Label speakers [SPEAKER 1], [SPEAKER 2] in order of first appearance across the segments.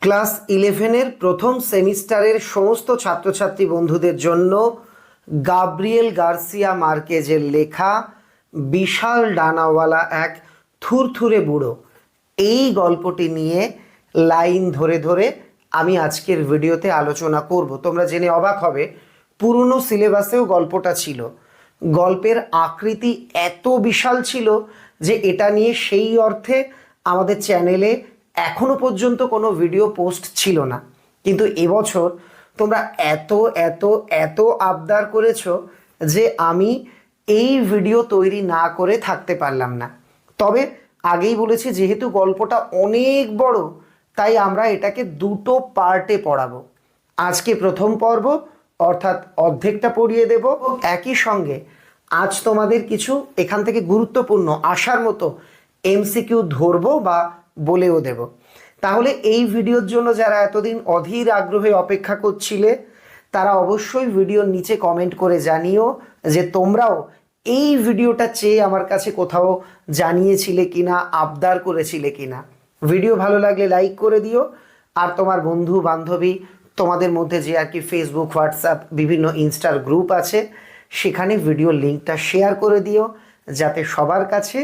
[SPEAKER 1] Class ইলেভেনের প্রথম সেমিস্টারের সমস্ত ছাত্রছাত্রী বন্ধুদের জন্য গাব্রিয়েল গার্সিয়া মার্কেজের লেখা বিশাল ডানাওয়ালা এক থুরথুরে বুড়ো এই গল্পটি নিয়ে লাইন ধরে ধরে আমি আজকের ভিডিওতে আলোচনা করব। তোমরা জেনে অবাক হবে, পুরনো সিলেবাসেও গল্পটা ছিল। গল্পের আকৃতি এত বিশাল ছিল যে এটা নিয়ে সেই অর্থে আমাদের চ্যানেলে এখনো পর্যন্ত কোনো ভিডিও পোস্ট ছিল না। কিন্তু এবছর তোমরা এত এত এত আবদার করেছো যে আমি এই ভিডিও তৈরি না করে থাকতে পারলাম না। তবে আগেই বলেছি, যেহেতু গল্পটা অনেক বড়, তাই আমরা এটাকে দুটো পার্টে পড়াবো। আজকে প্রথম পর্ব, অর্থাৎ অর্ধেকটা পড়িয়ে দেব। একই সঙ্গে আজ তোমাদের কিছু এখান থেকে গুরুত্বপূর্ণ আসার মতো এমসিকিউ ধরবো বা বলেও দেব। তাহলে এই ভিডিওর জন্য যারা এতদিন অধীর আগ্রহে অপেক্ষা করছিলে, তারা অবশ্যই ভিডিওর নিচে কমেন্ট করে জানিও যে তোমরাও এই ভিডিওটা চেয়ে আমার কাছে কোথাও জানিয়েছিলে কিনা, আবদার করেছিলে কিনা। ভিডিও ভালো লাগলে লাইক করে দিও, আর তোমার বন্ধু বান্ধবী, তোমাদের মধ্যে যে আর কি ফেসবুক, হোয়াটসঅ্যাপ, বিভিন্ন ইনস্টার গ্রুপ আছে, সেখানে ভিডিও লিঙ্কটা শেয়ার করে দিও, যাতে সবার কাছে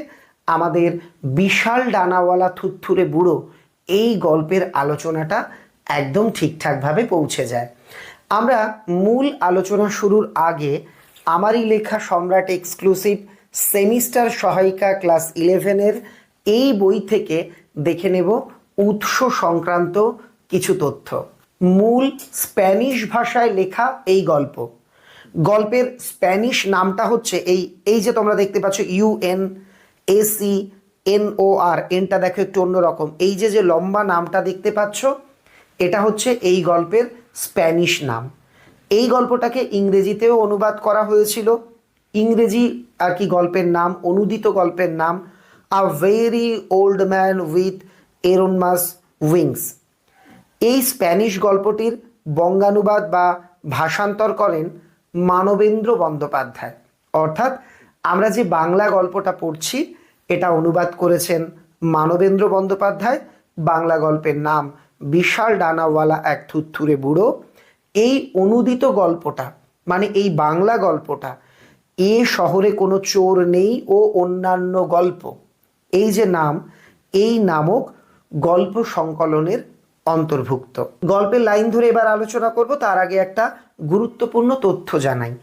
[SPEAKER 1] আমাদের বিশাল ডানাওয়ালা থুরথুরে বুড়ো এই গল্পের আলোচনাটা একদম ঠিকঠাকভাবে পৌঁছে যায়। আমরা মূল আলোচনা শুরুর আগে আমারই লেখা সম্রাট এক্সক্লুসিভ সেমিস্টার সহায়িকা ক্লাস 11-এর এই বই থেকে দেখে নেব উৎস সংক্রান্ত কিছু তথ্য। মূল স্প্যানিশ ভাষায় লেখা এই গল্প। গল্পের স্প্যানিশ নামটা হচ্ছে এই যে তোমরা দেখতে পাচ্ছ UNACNOR, এনটা দেখো একটু অন্যরকম। এই যে লম্বা নামটা দেখতে পাচ্ছ, এটা হচ্ছে এই গল্পের স্প্যানিশ নাম। এই গল্পটাকে ইংরেজিতেও অনুবাদ করা হয়েছিল। ইংরেজি আর কি গল্পের নাম, অনুদিত গল্পের নাম a very old man with enormous wings. এই স্প্যানিশ গল্পটির বঙ্গানুবাদ বা ভাষান্তর করেন মানবেন্দ্র বন্দ্যোপাধ্যায়। অর্থাৎ আমরা যে বাংলা গল্পটা পড়ছি, এটা অনুবাদ করেছেন মানবেন্দ্র বন্দ্যোপাধ্যায়। বাংলা গল্পের নাম বিশাল ডানাওয়ালা এক থুরথুরে বুড়ো। এই অনুদিত গল্পটা, মানে এই বাংলা গল্পটা, এ শহরে কোনো চোর নেই ও অন্যান্য গল্প, এই যে নাম, এই নামক গল্প সংকলনের অন্তর্ভুক্ত। গল্পের লাইন ধরে এবার আলোচনা করব। তার আগে একটা গুরুত্বপূর্ণ তথ্য জানাই।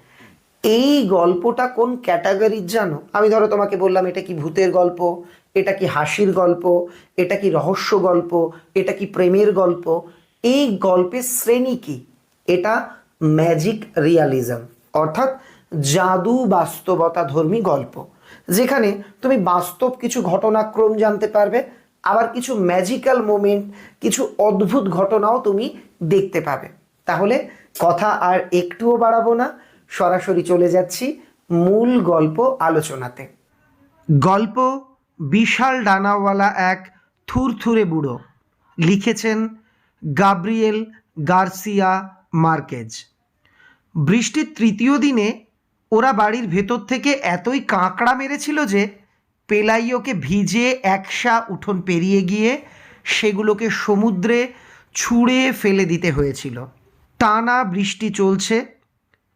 [SPEAKER 1] এই গল্পটা কোন ক্যাটাগরির জানো? আমি ধরো তোমাকে বললাম, এটা কি ভূতের গল্প, এটা কি হাসির গল্প, এটা কি রহস্য গল্প, এটা কি প্রেমের গল্প? এই গল্পের শ্রেণী কি? এটা ম্যাজিক রিয়ালিজম, অর্থাৎ জাদু বাস্তবতা ধর্মী গল্প, যেখানে তুমি বাস্তব কিছু ঘটনাক্রম জানতে পারবে, আবার কিছু ম্যাজিক্যাল মোমেন্ট, কিছু অদ্ভুত ঘটনাও তুমি দেখতে পাবে। তাহলে কথা আর একটুও বাড়াবো না, সরাসরি চলে যাচ্ছি মূল গল্প আলোচনাতে। গল্প বিশাল ডানাওয়ালা এক থুরথুরে বুড়ো, লিখেছেন গাব্রিয়েল গার্সিয়া মার্কেজ। বৃষ্টির তৃতীয় দিনে ওরা বাড়ির ভেতর থেকে এতই কাঁকড়া মেরেছিল যে পেলাইওকে ভিজে একসা উঠোন পেরিয়ে গিয়ে সেগুলোকে সমুদ্রে ছুঁড়ে ফেলে দিতে হয়েছিল। টানা বৃষ্টি চলছে।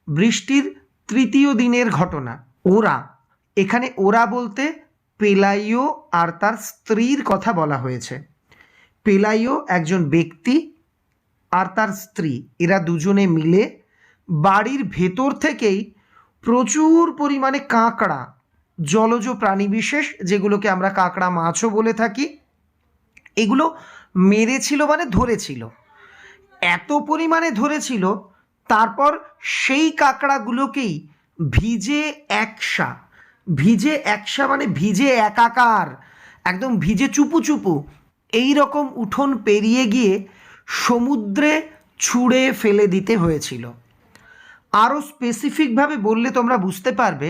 [SPEAKER 1] বৃষ্টির তৃতীয় দিনের ঘটনা। ওরা, এখানে ওরা বলতে পেলাইও আর তার স্ত্রীর কথা বলা হয়েছে। পেলাইও একজন ব্যক্তি আর তার স্ত্রী, এরা দুজনে মিলে বাড়ির ভেতর থেকেই প্রচুর পরিমাণে কাঁকড়া, জলজ প্রাণী বিশেষ যেগুলোকে আমরা কাঁকড়া মাছও বলে থাকি, এগুলো মেরেছিল, মানে ধরেছিল। এত পরিমাণে ধরেছিল, তারপর সেই কাঁকড়াগুলোকেই ভিজে একসা, ভিজে একসা মানে ভিজে একাকার, একদম ভিজে চুপু চুপু, এই রকম উঠোন পেরিয়ে গিয়ে সমুদ্রে ছুঁড়ে ফেলে দিতে হয়েছিল। আরও স্পেসিফিকভাবে বললে তোমরা বুঝতে পারবে,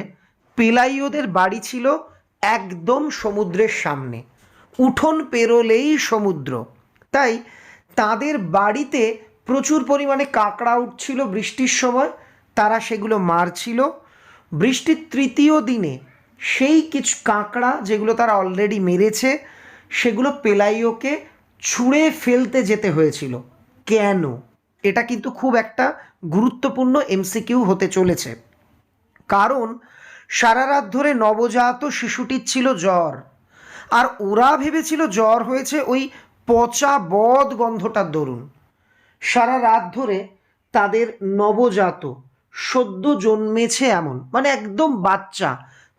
[SPEAKER 1] পেলাইওদের বাড়ি ছিল একদম সমুদ্রের সামনে, উঠোন পেরোলেই সমুদ্র। তাই তাদের বাড়িতে প্রচুর পরিমাণে কাঁকড়া উঠছিল বৃষ্টির সময়, তারা সেগুলো মারছিল। বৃষ্টির তৃতীয় দিনে সেই কিছু কাঁকড়া যেগুলো তারা অলরেডি মেরেছে, সেগুলো পেলাইওকে ছুঁড়ে ফেলতে যেতে হয়েছিল? কেন? এটা কিন্তু খুব একটা গুরুত্বপূর্ণ এমসিকিউ হতে চলেছে। কারণ সারা রাত ধরে নবজাত শিশুটির ছিল জ্বর, আর ওরা ভেবেছিল জ্বর হয়েছে ওই পচা বদ গন্ধটার দরুন। সারা রাত ধরে তাদের নবজাত, সদ্য জন্মেছে এমন, মানে একদম বাচ্চা,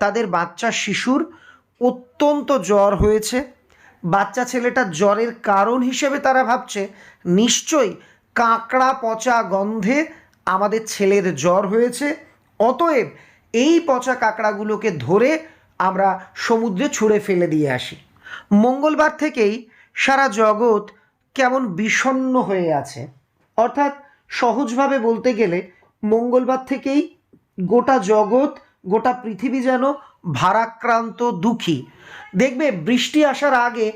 [SPEAKER 1] তাদের বাচ্চা শিশুর অত্যন্ত জ্বর হয়েছে। বাচ্চা ছেলেটার জ্বরের কারণ হিসেবে তারা ভাবছে নিশ্চয়ই কাঁকড়া পচা গন্ধে আমাদের ছেলের জ্বর হয়েছে, অতএব এই পচা কাঁকড়াগুলোকে ধরে আমরা সমুদ্রে ছুঁড়ে ফেলে দিয়ে আসি। মঙ্গলবার থেকেই সারা জগৎ কেমন বিষণ্ণ হয়ে আছে। অর্থাৎ সহজভাবে বলতে গেলে মঙ্গলবার থেকেই গোটা জগৎ, গোটা পৃথিবী যেন ভারাক্রান্ত, দুঃখী। দেখবে বৃষ্টি আসার আগে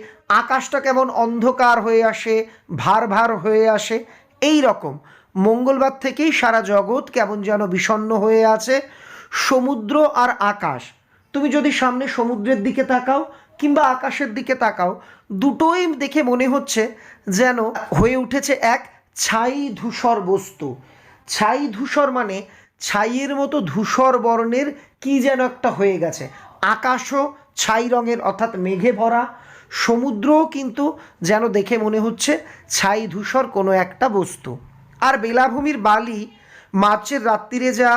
[SPEAKER 1] আকাশটা কেমন অন্ধকার হয়ে আসে, ভার ভার হয়ে আসে, এই রকম মঙ্গলবার থেকেই সারা জগৎ কেমন যেন বিষণ্ণ হয়ে আছে। সমুদ্র আর আকাশ, তুমি যদি সামনে সমুদ্রের দিকে তাকাও কিংবা আকাশের দিকে তাকাও, দুটোই দেখে মনে হচ্ছে যেন হয়ে উঠেছে এক ছাই ধূসর বস্তু। ছাই ধূসর মানে ছাইয়ের মতো ধূসর বর্ণের কি যেন একটা হয়ে গেছে। আকাশও ছাই রঙের, অর্থাৎ মেঘে ভরা। সমুদ্রও কিন্তু যেন দেখে মনে হচ্ছে ছাই ধূসর কোনো একটা বস্তু। আর বেলাভূমির বালি মার্চের রাত্রিরে যা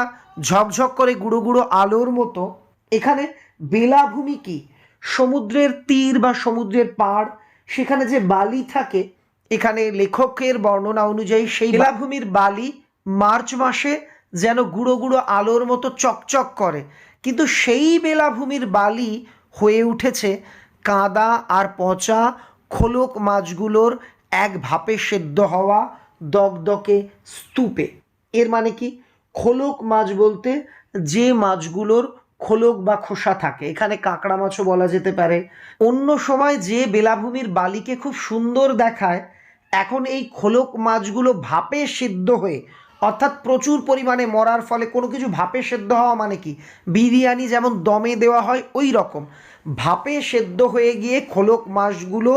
[SPEAKER 1] ঝকঝক করে গুঁড়ো গুঁড়ো আলোর মতো, এখানে বেলাভূমি কি সমুদ্রের তীর বা সমুদ্রের পাড়, সেখানে যে বালি থাকে, এখানে লেখকের বর্ণনা অনুযায়ী সেই বেলাভূমির বালি মার্চ মাসে যেন গুঁড়ো গুঁড়ো আলোর মতো চকচক করে, কিন্তু সেই বেলাভূমির বালি হয়ে উঠেছে কাদা আর পচা খোলক মাছগুলোর এক ভাপে সেদ্ধ হওয়া দগদগে স্তূপে। এর মানে কি? খোলক মাছ বলতে যে মাছগুলোর খোলক বা খোসা থাকে, এখানে কাঁকড়া মাছও বলা যেতে পারে। অন্য সময় যে বেলাভূমির বালিকে খুব সুন্দর দেখায়, এখন এই খোলক মাছগুলো ভাপে সিদ্ধ হয়ে, অর্থাৎ প্রচুর পরিমাণে মরার ফলে কোনো কিছু ভাপে সেদ্ধ হওয়া মানে কি, বিরিয়ানি যেমন দমে দেওয়া হয় ওই রকম ভাপে সেদ্ধ হয়ে গিয়ে খোলক মাছগুলো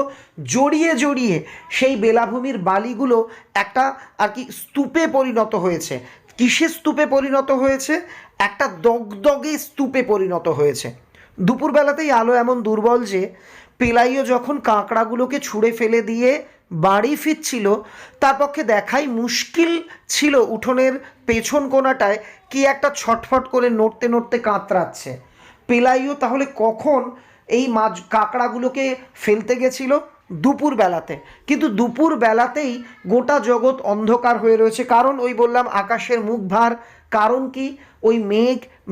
[SPEAKER 1] জড়িয়ে জড়িয়ে সেই বেলাভূমির বালিগুলো একটা আর কি স্তূপে পরিণত হয়েছে। কিসের স্তূপে পরিণত হয়েছে? একটা দগদগে স্তূপে পরিণত হয়েছে। দুপুরবেলাতেই আলো এমন দুর্বল যে পেলাইও যখন কাঁকড়াগুলোকে ছুঁড়ে ফেলে দিয়ে বাড়ি ফিরছিল, তার পক্ষে দেখাই মুশকিল ছিল উঠোনের পেছন কোণাটায় কি একটা ছটফট করে নড়তে নড়তে কাতরাচ্ছে। পেলাইও তাহলে কখন এই মাছ কাঁকড়াগুলোকে ফেলতে গেছিল? দুপুর বেলাতে। কিন্তু দুপুর বেলাতেই গোটা জগৎ অন্ধকার হয়ে রয়েছে, কারণ ওই বললাম আকাশের মুখ ভার। কারণ কি? ওই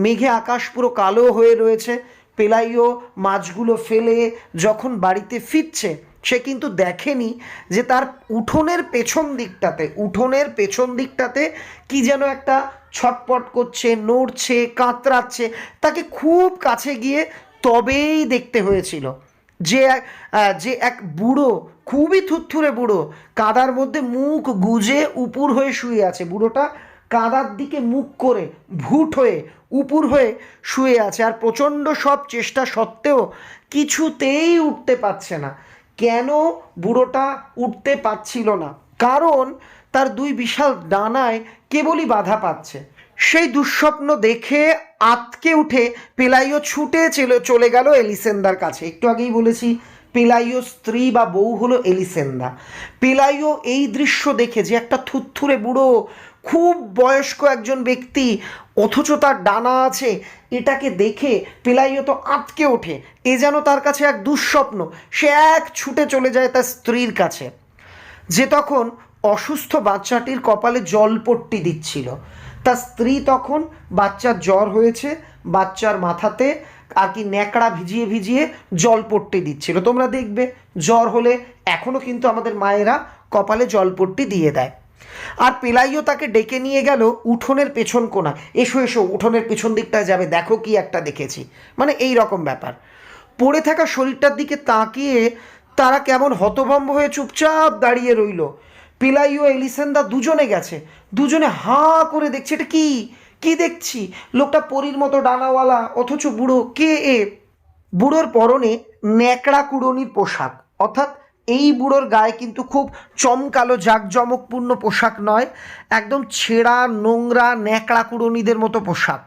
[SPEAKER 1] মেঘে আকাশ পুরো কালো হয়ে রয়েছে। পেলাইও মাছগুলো ফেলে যখন বাড়িতে ফিরছে, সে কিন্তু দেখেনি যে তার উঠোনের পেছন দিকটাতে কি যেন একটা ছটপট করছে, নড়ছে, কাতরাচ্ছে। তাকে খুব কাছে গিয়ে তবেই দেখতে হয়েছিল যে এক বুড়ো, খুবই থুরথুরে বুড়ো, কাদার মধ্যে মুখ গুজে উপুর হয়ে শুয়ে আছে। বুড়োটা কাদার দিকে মুখ করে ভুট হয়ে উপুর হয়ে শুয়ে আছে, আর প্রচণ্ড সব চেষ্টা সত্ত্বেও কিছুতেই উঠতে পারছে না। কেন বুড়োটা উঠতে পারছিল না? কারণ তার দুই বিশাল ডানায় কেবলই বাধা পাচ্ছে। সেই দুঃস্বপ্ন দেখে আঁতকে উঠে পেলাইও ছুটে চলে গেল এলিসেন্দার কাছে। একটু আগেই বলেছি পেলাইও স্ত্রী বা বউ হলো এলিসেন্দা। পেলাইও এই দৃশ্য দেখে, যে একটা থুরথুরে বুড়ো, খুব বয়স্ক একজন ব্যক্তি, অথচ তার ডানা আছে, এটাকে দেখে পেলাইও তো আঁতকে ওঠে। এ যেন তার কাছে এক দুঃস্বপ্ন। সে এক ছুটে চলে যায় তার স্ত্রীর কাছে, যে তখন অসুস্থ বাচ্চাটির কপালে জলপট্টি দিচ্ছিল। তার স্ত্রী তখন বাচ্চার জ্বর হয়েছে, বাচ্চার মাথাতে আর কি ন্যাকড়া ভিজিয়ে ভিজিয়ে জলপট্টি দিচ্ছিল। তোমরা দেখবে জ্বর হলে এখনও কিন্তু আমাদের মায়েরা কপালে জলপট্টি দিয়ে দেয়। আর পেলাইও তাকে ডেকে নিয়ে গেল উঠোনের পেছন কোণা। এসো এসো, উঠোনের পেছন দিকটায় যাবে, দেখো কি একটা দেখেছি, মানে এই রকম ব্যাপার। পড়ে থাকা শরীরটার দিকে তাকিয়ে তারা কেমন হতভম্ব হয়ে চুপচাপ দাঁড়িয়ে রইল। পেলাইও এলিসেন্দা দুজনে গেছে, দুজনে হাঁ করে দেখছে, এটা কি কি দেখছি? লোকটা পরীর মতো ডানাওয়ালা, অথচ বুড়ো। কে এ? বুড়োর পরনে ন্যাকড়া কুড়োনির পোশাক, অর্থাৎ এই বুড়োর গায়ে কিন্তু খুব চমকালো জাঁকজমকপূর্ণ পোশাক নয়, একদম ছেঁড়া নোংরা ন্যাকড়া কুড়োনিদের মতো পোশাক।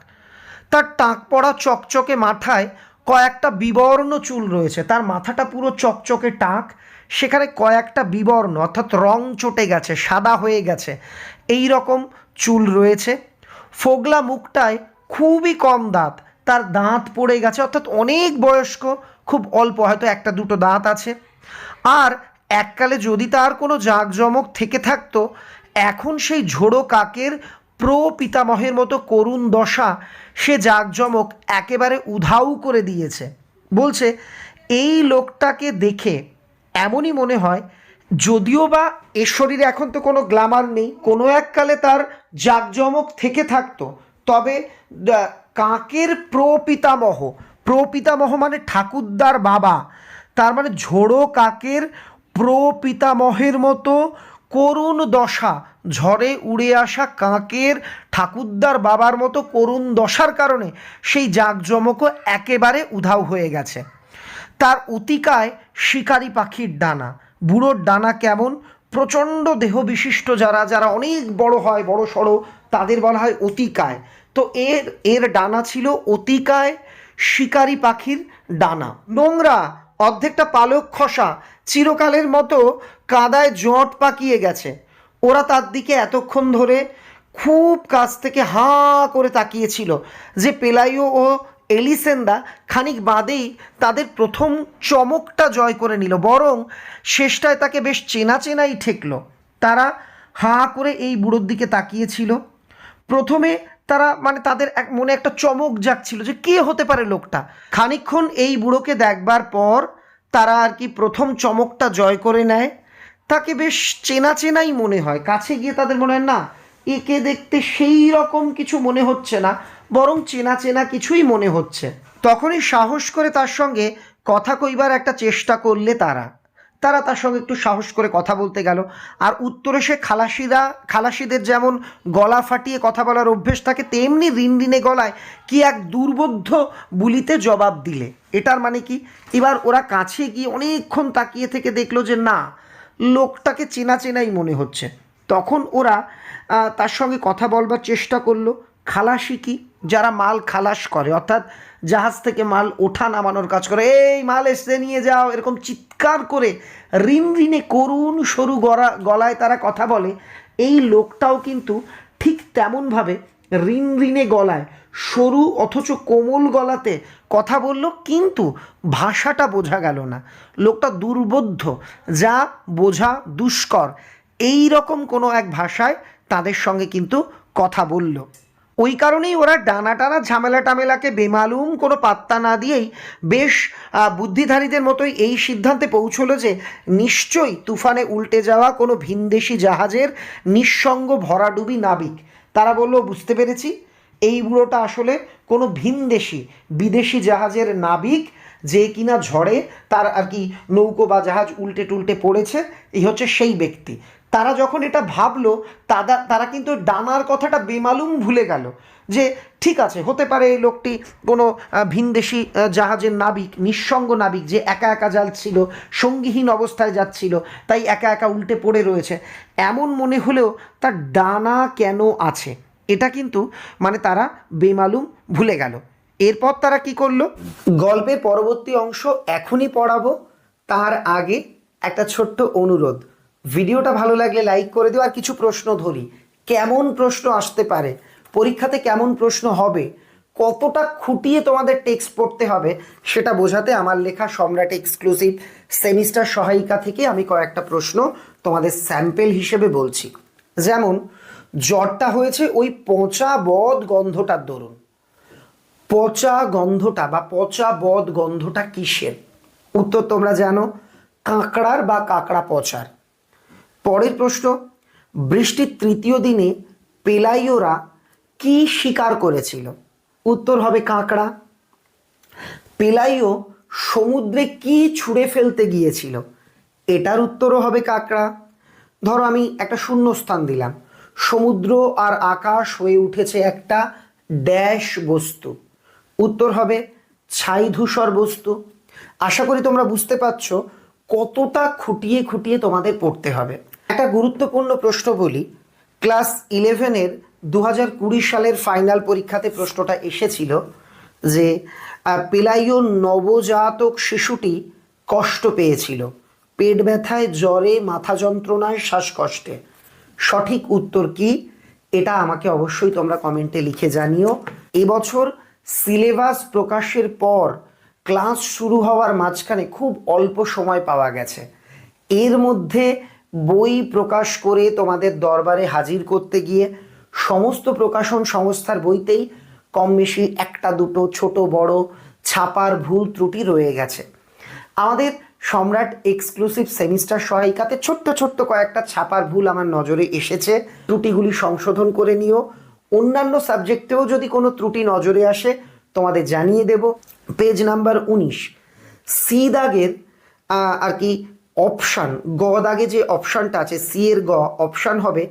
[SPEAKER 1] তার টাক পড়া চকচকে মাথায় কয়েকটা বিবর্ণ চুল রয়েছে, তার মাথাটা পুরো চকচকে টাক, সেখানে কয়েকটা বিবর্ণ অর্থাৎ রং চটে গেছে, সাদা হয়ে গেছে, এই রকম চুল রয়েছে। ফোগলা মুখটায় খুবই কম দাঁত, তার দাঁত পড়ে গেছে, অর্থাৎ অনেক বয়স্ক, খুব অল্প, হয়তো একটা দুটো দাঁত আছে। আর এককালে যদি তার কোনো জাঁকজমক থেকে থাকতো, এখন সেই ঝোড়ো কাকের প্রপিতামহের মতো করুণ দশা, সে জাঁকজমক একেবারে উধাও করে দিয়েছে। বলছে এই লোকটাকে দেখে এমনই মনে হয়, যদিও বা এর শরীরে এখন তো কোনো গ্ল্যামার নেই, কোনো এককালে তার জাঁকজমক থেকে থাকতো, তবে কাকের প্রপিতামহ, প্রপিতামহ মানে ঠাকুরদার বাবা, তার মানে ঝোড়ো কাকের প্রপিতামহের মতো করুণ দশা, ঝড়ে উড়ে আসা কাকের ঠাকুরদার বাবার মতো করুণ দশার কারণে সেই জাঁকজমকও একেবারে উধাও হয়ে গেছে। তার অতিকায় শিকারি পাখির ডানা, বুড়োর ডানা কেমন, প্রচণ্ড দেহ বিশিষ্ট যারা যারা অনেক বড় হয়, বড় সড়ো, তাদের বলা হয় অতিকায়। তো এর ডানা ছিল অতিকায় শিকারি পাখির ডানা। নোংরা, অর্ধেকটা পালক খসা, চিরকালের মতো কাদায় জট পাকিয়ে গেছে। ওরা তার দিকে এতক্ষণ ধরে খুব কাছ থেকে হাঁ করে তাকিয়েছিল যে পেলাইও ও এলিসেন্দা খানিক বাদেই তাদের প্রথম চমকটা জয় করে নিল, বরং শেষটায় তাকে বেশ চেনা চেনাই ঠেকলো। তারা হাঁ করে এই বুড়োর দিকে তাকিয়েছিল। প্রথমে তারা মানে তাদের মনে একটা চমক জাগছিল যে কে হতে পারে লোকটা। খানিকক্ষণ এই বুড়োকে দেখবার পর তারা আর কি প্রথম চমকটা জয় করে নেয়। তাকে বেশ চেনা চেনাই মনে হয়, কাছে গিয়ে তাদের মনে হয় না, একে দেখতে সেই রকম কিছু মনে হচ্ছে না, বরং চেনা চেনা কিছুই মনে হচ্ছে। তখনই সাহস করে তার সঙ্গে কথা কইবার একটা চেষ্টা করলে তারা তার সঙ্গে একটু সাহস করে কথা বলতে গেল। আর উত্তরে সে খালাসিদের যেমন গলা ফাটিয়ে কথা বলার অভ্যেস থাকে, তেমনি রিনরিনে গলায় কি এক দুর্বোধ্য বুলিতে জবাব দিলে। এটার মানে কি, এবার ওরা কাছে গিয়ে অনেকক্ষণ তাকিয়ে থেকে দেখলো যে না, লোকটাকে চেনা চেনাই মনে হচ্ছে। তখন ওরা তার সঙ্গে কথা বলবার চেষ্টা করলো। খালাসি কি, যারা মাল খালাস করে, অর্থাৎ জাহাজ থেকে মাল ওঠা নামানোর কাজ করে, এই মাল এসে নিয়ে যাও, এরকম চিৎকার করে রিনরিনে করুণ সরু গলায় তারা কথা বলে। এই লোকটাও কিন্তু ঠিক তেমনভাবে রিনরিনে গলায় সরু অথচ কোমল গলাতে কথা বলল, কিন্তু ভাষাটা বোঝা গেল না। লোকটা দুর্বোধ্য, যা বোঝা দুষ্কর, এই রকম কোনো এক ভাষায় তাদের সঙ্গে কিন্তু কথা বলল। ওই কারণেই ওরা ডানা টানা ঝামেলা টামেলাকে বেমালুম কোনো পাত্তা না দিয়েই বেশ বুদ্ধিধারীদের মতোই এই সিদ্ধান্তে পৌঁছলো যে নিশ্চয়ই তুফানে উল্টে যাওয়া কোনো ভিনদেশি জাহাজের নিঃসঙ্গ ভরাডুবি নাবিক। তারা বলল, বুঝতে পেরেছি, এই বুড়োটা আসলে কোনো ভিনদেশি বিদেশি জাহাজের নাবিক, যে কিনা ঝড়ে তার আর কি নৌকো বা জাহাজ উল্টে টুলটে পড়েছে, এই হচ্ছে সেই ব্যক্তি। তারা যখন এটা ভাবলো, তারা কিন্তু ডানার কথাটা বেমালুম ভুলে গেল, যে ঠিক আছে, হতে পারে এই লোকটি কোনো ভিনদেশি জাহাজের নাবিক, নিঃসঙ্গ নাবিক, যে একা একা যাচ্ছিল, সঙ্গীহীন অবস্থায় যাচ্ছিল, তাই একা একা উল্টে পড়ে রয়েছে, এমন মনে হলেও তার ডানা কেন আছে, এটা কিন্তু মানে তারা বেমালুম ভুলে গেল। এরপর তারা কি করলো, গল্পের পরবর্তী অংশ এখনই পড়াবো, তার আগে একটা ছোট্ট অনুরোধ, ভিডিওটা ভালো লাগলে লাইক করে দিও। আর কিছু প্রশ্ন ধরি, কেমন প্রশ্ন আসতে পারে পরীক্ষাতে, কেমন প্রশ্ন হবে, কতটা খুঁটিয়ে তোমাদের টেক্সট পড়তে হবে, সেটা বোঝাতে আমার লেখা সম্রাট এক্সক্লুসিভ সেমিস্টার সহায়িকা থেকে আমি কয়েকটা প্রশ্ন তোমাদের স্যাম্পেল হিসেবে বলছি। যেমন জ্বরটা হয়েছে ওই পচা বদ গন্ধটার দরুন। পচা গন্ধটা বা পচা বদ গন্ধটা কিসের? উত্তর তোমরা জানো, কাঁকড়ার বা কাঁকড়া পচার। পরের প্রশ্ন, বৃষ্টির তৃতীয় দিনে পেলাইওরা কি শিকার করেছিল? উত্তর হবে কাঁকড়া। পেলাইও সমুদ্রে কি ছুঁড়ে ফেলতে গিয়েছিল? এটার উত্তরও হবে কাঁকড়া। ধরো আমি একটা শূন্যস্থান দিলাম, সমুদ্র আর আকাশ হয়ে উঠেছে একটা ড্যাশ বস্তু, উত্তর হবে ছাই ধূসর বস্তু। আশা করি তোমরা বুঝতে পারছো কতটা খুঁটিয়ে খুঁটিয়ে তোমাদের পড়তে হবে। একটা গুরুত্বপূর্ণ প্রশ্ন বলি, ক্লাস 11-এর 2020 সালের ফাইনাল পরীক্ষাতে প্রশ্নটা এসেছিল যে পেলাইও নবজাতক শিশুটি কষ্ট পেয়েছিল পেট ব্যথায়, জ্বরে, মাথা যন্ত্রণায়, শ্বাসকষ্টে। সঠিক উত্তর কি? এটা আমাকে অবশ্যই তোমরা কমেন্টে লিখে জানিও। এবছর সিলেবাস প্রকাশের পর ক্লাস শুরু হওয়ার মাঝখানে খুব অল্প সময় পাওয়া গেছে। এর মধ্যে বই প্রকাশ করে তোমাদের দরবারে হাজির করতে গিয়ে সমস্ত প্রকাশন সংস্থার বইতেই কম বেশি একটা দুটো ছোট বড় ছাপার ভুল ত্রুটি রয়ে গেছে। আমাদের সম্রাট এক্সক্লুসিভ সেমিস্টার সহায়িকাতে ছোট্ট ছোট্ট কয়েকটা ছাপার ভুল আমার নজরে এসেছে, ত্রুটিগুলি সংশোধন করে নিও। অন্যান্য সাবজেক্টেও যদি কোনো ত্রুটি নজরে আসে তোমাদের জানিয়ে দেব। পেজ নাম্বার 19, সি দাগের আর কি অপশান, গ দাগে যে অপশানটা আছে সি এর গ, অপশান হবে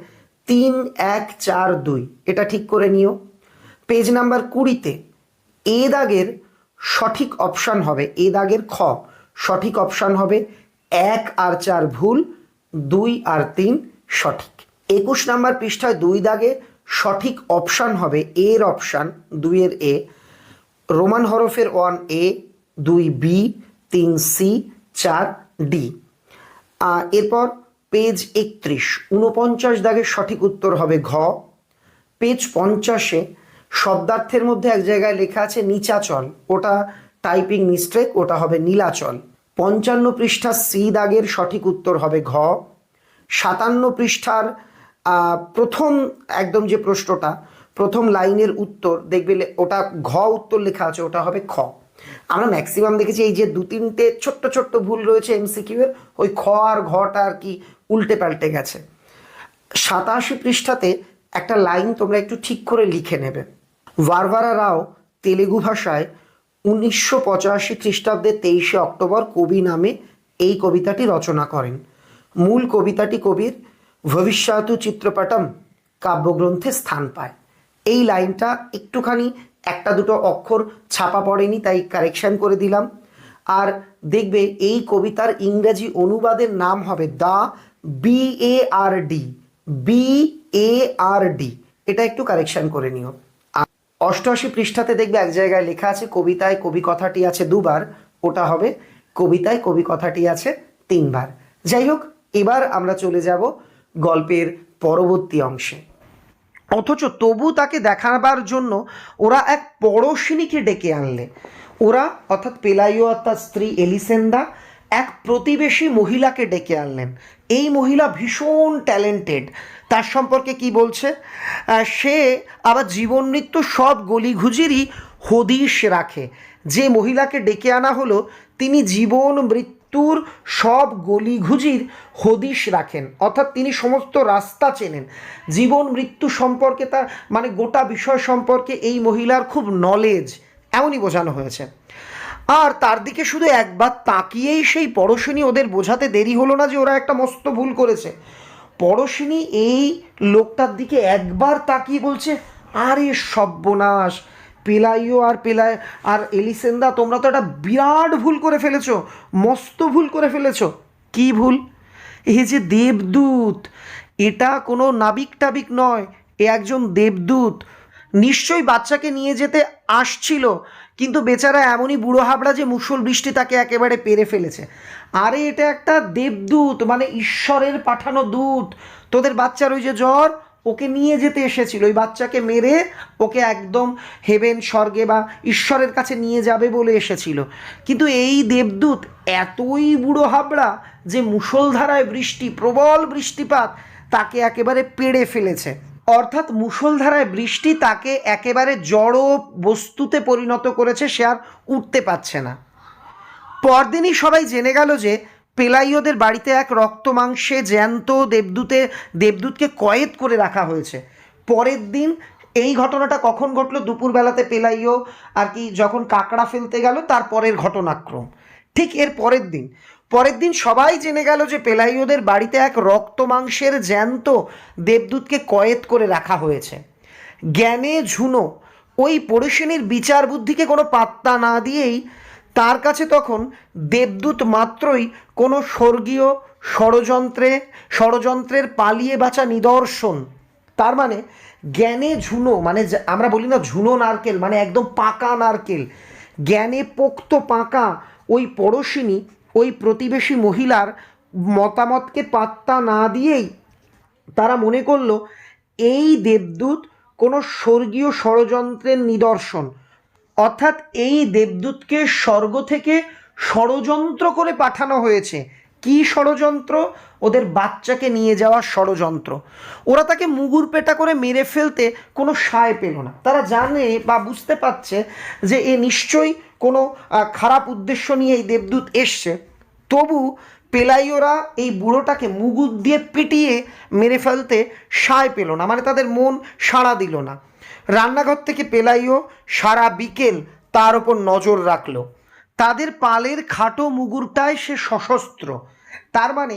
[SPEAKER 1] 3, 1, 4, 2, এটা ঠিক করে নিও। পেজ নাম্বার 20-তে এ দাগের সঠিক অপশান হবে, এ দাগের খ সঠিক অপশান হবে 1 আর 4 ভুল, 2 আর 3 সঠিক। 21 নাম্বার পৃষ্ঠায় 2 দাগে সঠিক অপশান হবে এর অপশান 2 এর এ, রোমান হরফের 1 এ, 2 বি, 3 সি, 4 ডি। এরপর পেজ 31, 49 দাগের সঠিক উত্তর হবে ঘ। পেজ 50-এ শব্দার্থের মধ্যে এক জায়গায় লেখা আছে নিচাচল, ওটা টাইপিং মিস্টেক, ওটা হবে নীলাচল। 55 পৃষ্ঠা সি দাগের সঠিক উত্তর হবে ঘ। 57 পৃষ্ঠার প্রথম একদম যে প্রশ্নটা, প্রথম লাইনের উত্তর দেখবে ওটা ঘ উত্তর লেখা আছে, ওটা হবে খ। আমরা ম্যাক্সিমাম দেখেছি এই যে 2-3টে ছোট্ট ছোট্ট ভুল রয়েছে এমসিকিউ এর, ওই খ আর ঘটা আর কি উল্টে পাল্টে গেছে। 87 পৃষ্ঠাতে একটা লাইন তোমরা একটু ঠিক করে লিখে নেবে। ভারভারা রাও তেলেগু ভাষায় 1985 খ্রিস্টাব্দের 23শে অক্টোবর কবি নামে এই কবিতাটি রচনা করেন। মূল কবিতাটি কবির ভবিষ্যতু চিত্রপটম কাব্যগ্রন্থে স্থান পায়। এই লাইনটা একটুখানি একটা দুটো অক্ষর ছাপা পড়েনি, তাই কারেকশন করে দিলাম। আর দেখবে এই কবিতার ইংরেজি অনুবাদের নাম হবে দ্য BARD, BARD, এটা একটু কারেকশন করে নিও। 88 পৃষ্ঠাতে দেখবে এক জায়গায় লেখা আছে কবিতায় কবি কথাটি আছে 2 বার, ওটা হবে কবিতায় কবি কথাটি আছে 3 বার। যাই হোক, এবার আমরা চলে যাব গল্পের পরবর্তী অংশে। অথচ তবু তাকে দেখাবার জন্য ওরা এক পড়শিনীকে ডেকে আনলে। ওরা অর্থাৎ পেলাইও আর তার স্ত্রী এলিসেন্দা এক প্রতিবেশী মহিলাকে ডেকে আনলেন। এই মহিলা ভীষণ ট্যালেন্টেড। তার সম্পর্কে কি বলছে? সে আবার জীবন মৃত্যু সব গলিঘুজিরই হদিশ রাখে। যে মহিলাকে ডেকে আনা হলো তিনি জীবন মৃত্যুর সব গলিঘুজির হদিশ রাখেন, অর্থাৎ তিনি সমস্ত রাস্তা চেনেন। জীবন মৃত্যু সম্পর্কে তার মানে গোটা বিষয় সম্পর্কে এই মহিলার খুব নলেজ, এমনই বোঝানো হয়েছে। আর তার দিকে শুধু একবার তাকিয়েই সেই পড়শিনী, ওদের বোঝাতে দেরি হলো না যে ওরা একটা মস্ত ভুল করেছে। পড়শিনী এই লোকটার দিকে একবার তাকিয়ে বলছে, আরে সর্বনাশ, পেলাইও আর এলিসেন্দা তোমরা তো একটা বিরাট ভুল করে ফেলেছো, মস্ত ভুল করে ফেলেছো। কি ভুল? এই যে দেবদূত, এটা কোনো নাবিক টাবিক নয়, এ একজন দেবদূত। নিশ্চয়ই বাচ্চাকে নিয়ে যেতে আসছিল, কিন্তু বেচারা এমনই বুড়ো হাবড়া যে মুষল বৃষ্টি তাকে একেবারে পেরে ফেলেছে। আরে এটা একটা দেবদূত, মানে ঈশ্বরের পাঠানো দূত। তোদের বাচ্চার ওই যে জ্বর, ওকে নিয়ে যেতে এসেছিল, ওই বাচ্চাকে মেরে ওকে একদম হেভেন, স্বর্গে বা ঈশ্বরের কাছে নিয়ে যাবে বলে এসেছিল। কিন্তু এই দেবদূত এতই বুড়ো হাবড়া যে মুষলধারায় বৃষ্টি, প্রবল বৃষ্টিপাত তাকে একেবারে পেড়ে ফেলেছে। অর্থাৎ মুষলধারায় বৃষ্টি তাকে একেবারে জড় বস্তুতে পরিণত করেছে, সে আর উঠতে পারছে না। পরদিনই সবাই জেনে গেল যে পেলাইওদের বাড়িতে এক রক্ত মাংসে জ্যান্ত দেবদূতকে কয়েদ করে রাখা হয়েছে। পরের দিন এই ঘটনাটা কখন ঘটলো? দুপুরবেলাতে পেলাইও আর কি যখন কাঁকড়া ফেলতে গেল, তার পরের ঘটনাক্রম। ঠিক এর পরের দিন সবাই জেনে গেল যে পেলাইওদের বাড়িতে এক রক্ত মাংসের জ্যান্ত দেবদূতকে কয়েদ করে রাখা হয়েছে। জ্ঞানে ঝুনো ওই পড়শিনীর বিচার বুদ্ধিকে কোনো পাত্তা না দিয়েই তার কাছে তখন দেবদূত মাত্রই কোনো স্বর্গীয় ষড়যন্ত্রের পালিয়ে বাঁচা নিদর্শন। তার মানে জ্ঞানে ঝুনো, মানে আমরা বলি না ঝুনো নারকেল, মানে একদম পাকা নারকেল, জ্ঞানে পোক্ত পাকা ওই পড়শিনী, ওই প্রতিবেশী মহিলার মতামতকে পাত্তা না দিয়েই তারা মনে করলো এই দেবদূত কোনো স্বর্গীয় ষড়যন্ত্রের নিদর্শন, অর্থাৎ এই দেবদূতকে স্বর্গ থেকে ষড়যন্ত্র করে পাঠানো হয়েছে। কি ষড়যন্ত্র? ওদের বাচ্চাকে নিয়ে যাওয়ার ষড়যন্ত্র। ওরা তাকে মুগুর পেটা করে মেরে ফেলতে কোনো সায় পেল না। তারা জানে বা বুঝতে পারছে যে এ নিশ্চয়ই কোনো খারাপ উদ্দেশ্য নিয়ে এই দেবদূত এসছে, তবু পেলাইওরা এই বুড়োটাকে মুগুর দিয়ে পিটিয়ে মেরে ফেলতে সায় পেল না, মানে তাদের মন সাড়া দিল না। রান্নাঘর থেকে পেলাইও সারা বিকেল তার ওপর নজর রাখল। তাদের পালের খাটো মুগুরটায় সে সশস্ত্র। তার মানে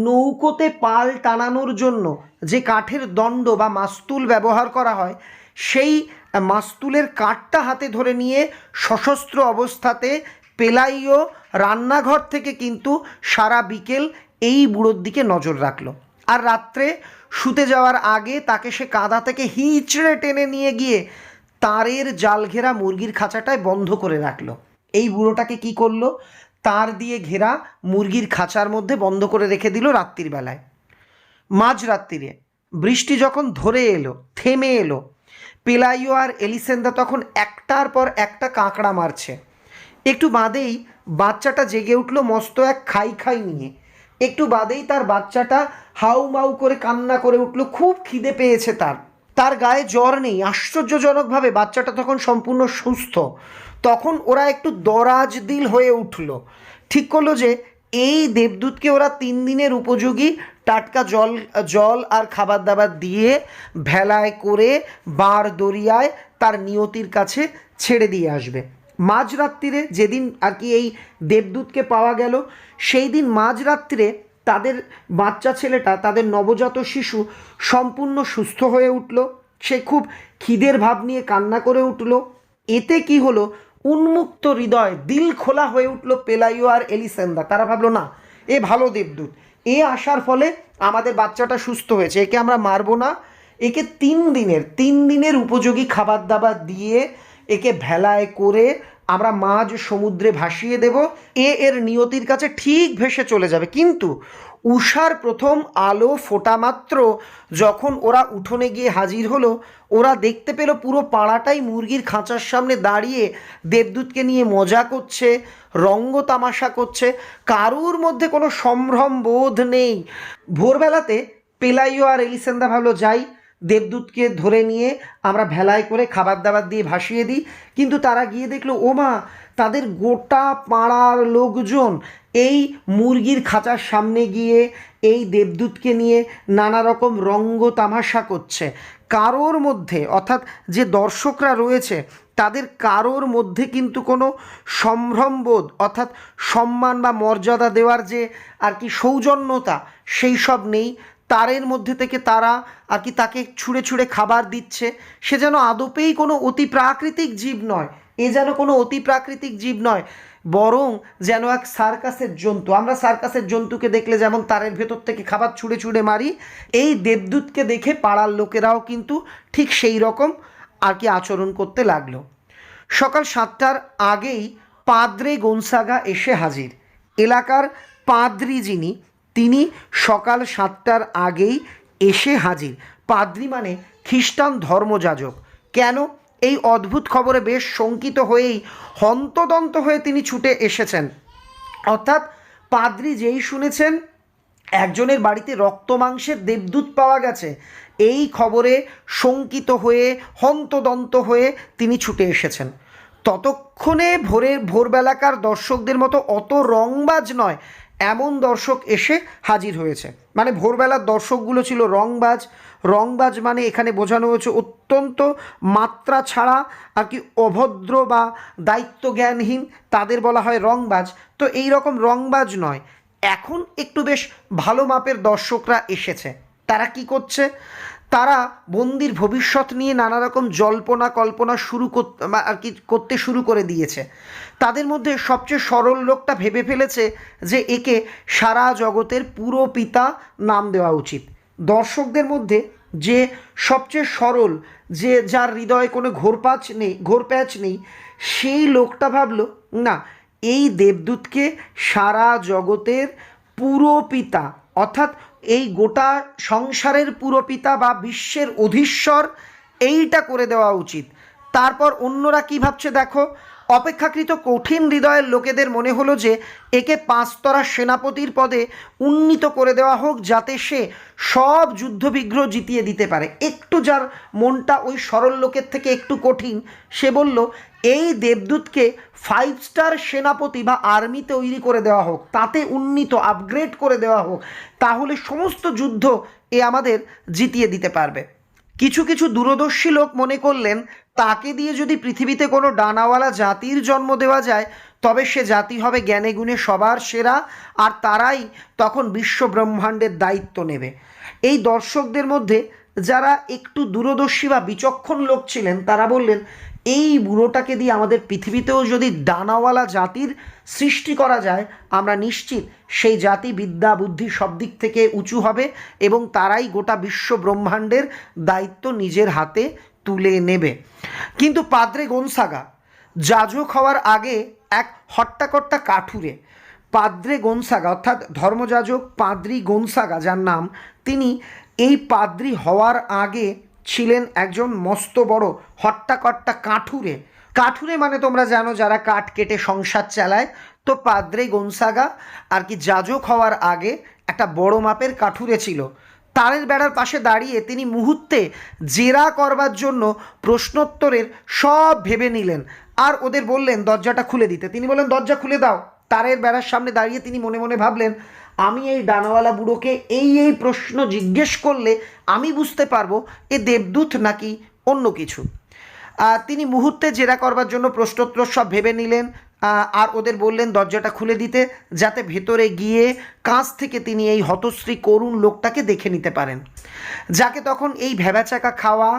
[SPEAKER 1] নৌকোতে পাল টানানোর জন্য যে কাঠের দণ্ড বা মাস্তুল ব্যবহার করা হয়, সেই মাস্তুলের কাঠটা হাতে ধরে নিয়ে সশস্ত্র অবস্থাতে পেলাইও রান্নাঘর থেকে কিন্তু সারা বিকেল এই বুড়োর দিকে নজর রাখলো। আর রাত্রে শুতে যাওয়ার আগে তাকে সে কাঁদা থেকে হিঁচড়ে টেনে নিয়ে গিয়ে তারের জাল ঘেরা মুরগির খাঁচাটায় বন্ধ করে রাখলো। এই বুড়োটাকে কি করলো? তার দিয়ে ঘেরা মুরগির খাঁচার মধ্যে বন্ধ করে রেখে দিল রাত্রির বেলায়। মাঝরাত্রিরে বৃষ্টি যখন ধরে এলো, থেমে এলো, পেলাইও আর এলিসেন্দা তখন একটার পর একটা কাঁকড়া মারছে। একটু বাদেই বাচ্চাটা জেগে উঠলো মস্ত এক খাই খাই নিয়ে। একটু বাদেই তার বাচ্চাটা হাউ মাউ করে কান্না করে উঠলো, খুব খিদে পেয়েছে তার গায়ে জ্বর নেই। আশ্চর্যজনকভাবে বাচ্চাটা তখন সম্পূর্ণ সুস্থ। তখন ওরা একটু দরাজ দিল হয়ে উঠল, ঠিক করলো যে এই দেবদূতকে ওরা 3 দিনের উপযোগী টাটকা জল আর খাবার দাবার দিয়ে ভেলায় করে বার দরিয়ায় তার নিয়তির কাছে ছেড়ে দিয়ে আসবে। মাঝরাত্রিরে যেদিন আর কি এই দেবদূতকে পাওয়া গেল, সেই দিন মাঝরাত্রিরে তাদের বাচ্চা ছেলেটা, তাদের নবজাত শিশু সম্পূর্ণ সুস্থ হয়ে উঠল। সে খুব খিদের ভাব নিয়ে কান্না করে উঠল। এতে কি হলো? উন্মুক্ত হৃদয়, দিল খোলা হয়ে উঠল পেলাইও আর এলিসেন্দা। তারা ভাবলো না, এ ভালো দেবদূত, এ আসার ফলে আমাদের বাচ্চাটা সুস্থ হয়েছে, একে আমরা মারবো না, একে 3 দিনের উপযোগী খাবার দাবার দিয়ে একে ভেলায় করে আমরা মাঝ সমুদ্রে ভাসিয়ে দেব, এর নিয়তির কাছে ঠিক ভেসে চলে যাবে। কিন্তু উষার প্রথম আলো ফোটা মাত্র যখন ওরা উঠোনে গিয়ে হাজির হলো, ওরা দেখতে পেল পুরো পাড়াটাই মুরগির খাঁচার সামনে দাঁড়িয়ে দেবদূতকে নিয়ে মজা করছে, রঙ্গ তামাশা করছে, কারুর মধ্যে কোনো সম্ভ্রম বোধ নেই। ভোরবেলাতে পেলাইও আর এলিসেন্দা ভাবলো, যাই দেবদূতকে ধরে নিয়ে আমরা ভেলায় করে খাবার দাবার দিয়ে ভাসিয়ে দিই। কিন্তু তারা গিয়ে দেখলো, ওমা, তাদের গোটা পাড়ার লোকজন এই মুরগির খাঁচার সামনে গিয়ে এই দেবদূতকে নিয়ে নানা রকম রঙ্গ তামাশা করছে। কারোর মধ্যে, অর্থাৎ যে দর্শকরা রয়েছে তাদের কারোর মধ্যে কিন্তু কোনো সম্ভ্রমবোধ, অর্থাৎ সম্মান বা মর্যাদা দেওয়ার যে আর কি সৌজন্যতা, সেই সব নেই। তারের মধ্যে থেকে তারা আর কি তাকে ছুঁড়ে ছুঁড়ে খাবার দিচ্ছে। সে যেন আদপেই কোনো অতি প্রাকৃতিক জীব নয়, এ যেন কোনো অতি প্রাকৃতিক জীব নয়, বরং যেন এক সার্কাসের জন্তু। আমরা সার্কাসের জন্তুকে দেখলে যেমন তারের ভেতর থেকে খাবার ছুঁড়ে ছুঁড়ে মারি, এই দেবদূতকে দেখে পাড়ার লোকেরাও কিন্তু ঠিক সেই রকম আর কি আচরণ করতে লাগলো। সকাল 7টার আগেই পাদ্রে গনসাগা এসে হাজির। এলাকার পাদ্রি যিনি, তিনি সকাল 7টার আগেই এসে হাজির। পাদ্রি মানে খ্রিস্টান ধর্মযাজক। কেন? এই অদ্ভুত খবরে বেশ শঙ্কিত হয়েই হন্তদন্ত হয়ে তিনি ছুটে এসেছেন। অর্থাৎ পাদ্রি যেই শুনেছেন একজনের বাড়িতে রক্ত মাংসের দেবদূত পাওয়া গেছে, এই খবরে শঙ্কিত হয়ে হন্তদন্ত হয়ে তিনি ছুটে এসেছেন। ততক্ষণে ভোরবেলাকার দর্শকদের মতো অত রংবাজ নয় এমন দর্শক এসে হাজির হয়েছে। মানে ভোরবেলার দর্শকগুলো ছিল রংবাজ মানে এখানে বোঝানো হয়েছে অত্যন্ত মাত্রা ছাড়া আর কি অভদ্র বা দায়িত্বজ্ঞানহীন, তাদের বলা হয় রংবাজ। তো এই রকম রংবাজ নয়, এখন একটু বেশ ভালো মাপের দর্শকরা এসেছে। তারা কি করছে? তারা বন্দির ভবিষ্যৎ নিয়ে নানা রকম জল্পনা কল্পনা আর কি করতে শুরু করে দিয়েছে। তাদের মধ্যে সবচেয়ে সরল লোকটা ভেবে ফেলেছে যে একে সারা জগতের পুরো পিতা নাম দেওয়া উচিত। দর্শকদের মধ্যে যে সবচেয়ে সরল, যে যার হৃদয়ে কোনো ঘোরপ্যাচ নেই, সেই লোকটা ভাবলো না, এই দেবদূতকে সারা জগতের পুরো পিতা, অর্থাৎ এই গোটা সংসারের পুরোপিতা বা বিশ্বের অধীশ্বর, এইটা করে দেওয়া উচিত। তারপর অন্যরা কি ভাবছে দেখো, অপেক্ষাকৃত কঠিন হৃদয়ের লোকেদের মনে হলো যে একে 5 তরা সেনাপতির পদে উন্নীত করে দেওয়া হোক, যাতে সে সব যুদ্ধবিগ্রহ জিতিয়ে দিতে পারে। একটু যার মনটা ওই সরল লোকের থেকে একটু কঠিন, সে বলল এই দেবদূতকে 5 স্টার সেনাপতি বা আর্মি তৈরি করে দেওয়া হোক, তাতে উন্নীত আপগ্রেড করে দেওয়া হোক, তাহলে সমস্ত যুদ্ধ এ আমাদের জিতিয়ে দিতে পারবে। কিছু কিছু দূরদর্শী লোক মনে করলেন তাকে দিয়ে যদি পৃথিবীতে কোনো ডানাওয়ালা জাতির জন্ম দেওয়া যায়, তবে সে জাতি হবে জ্ঞানে গুণে সবার সেরা, আর তারাই তখন বিশ্ব ব্রহ্মাণ্ডের দায়িত্ব নেবে। এই দর্শকদের মধ্যে যারা একটু দূরদর্শী বা বিচক্ষণ লোক ছিলেন, তারা বললেন এই বুড়োটাকে দিয়ে আমাদের পৃথিবীতেও যদি ডানাওয়ালা জাতির সৃষ্টি করা যায়, আমরা নিশ্চিত সেই জাতি বিদ্যা বুদ্ধি সব দিক থেকে উঁচু হবে এবং তারাই গোটা বিশ্ব ব্রহ্মাণ্ডের দায়িত্ব নিজের হাতে তুলে নেবে। কিন্তু পাদ্রে গোনসাগা যাজক হওয়ার আগে এক হট্টাকট্টা কাঠুরে, পাদ্রে গোনসাগা অর্থাৎ ধর্মযাজক পাদ্রি গোনসাগা যার নাম, তিনি এই পাদ্রি হওয়ার আগে ছিলেন একজন মস্ত বড় হট্টাকট্টা কাঠুরে। কাঠুরে মানে তোমরা জানো যারা কাঠ কেটে সংসার চালায়, তো পাদ্রে গোনসাগা আর কি যাজক হওয়ার আগে একটা বড় মাপের কাঠুরে ছিল। তারের বেড়ার পাশে দাঁড়িয়ে তিনি মুহূর্তে জেরা করবার জন্য প্রশ্নোত্তরের সব ভেবে নিলেন আর ওদের বললেন দরজাটা খুলে দিতে। তিনি বললেন দরজা খুলে দাও। তারের বেড়ার সামনে দাঁড়িয়ে তিনি মনে মনে ভাবলেন, আমি এই ডানাওয়ালা বুড়োকে এই প্রশ্ন জিজ্ঞেস করলে আমি বুঝতে পারবো এ দেবদূত নাকি অন্য কিছু। তিনি মুহূর্তে জেরা করবার জন্য প্রশ্নোত্তর সব ভেবে নিলেন আর ওদের বললেন দরজাটা খুলে দিতে, যাতে ভেতরে গিয়ে কাছ থেকে তিনি এই হতশ্রী করুণ লোকটাকে দেখে নিতে পারেন, যাকে তখন এই ভ্যাবাচাকা খাওয়া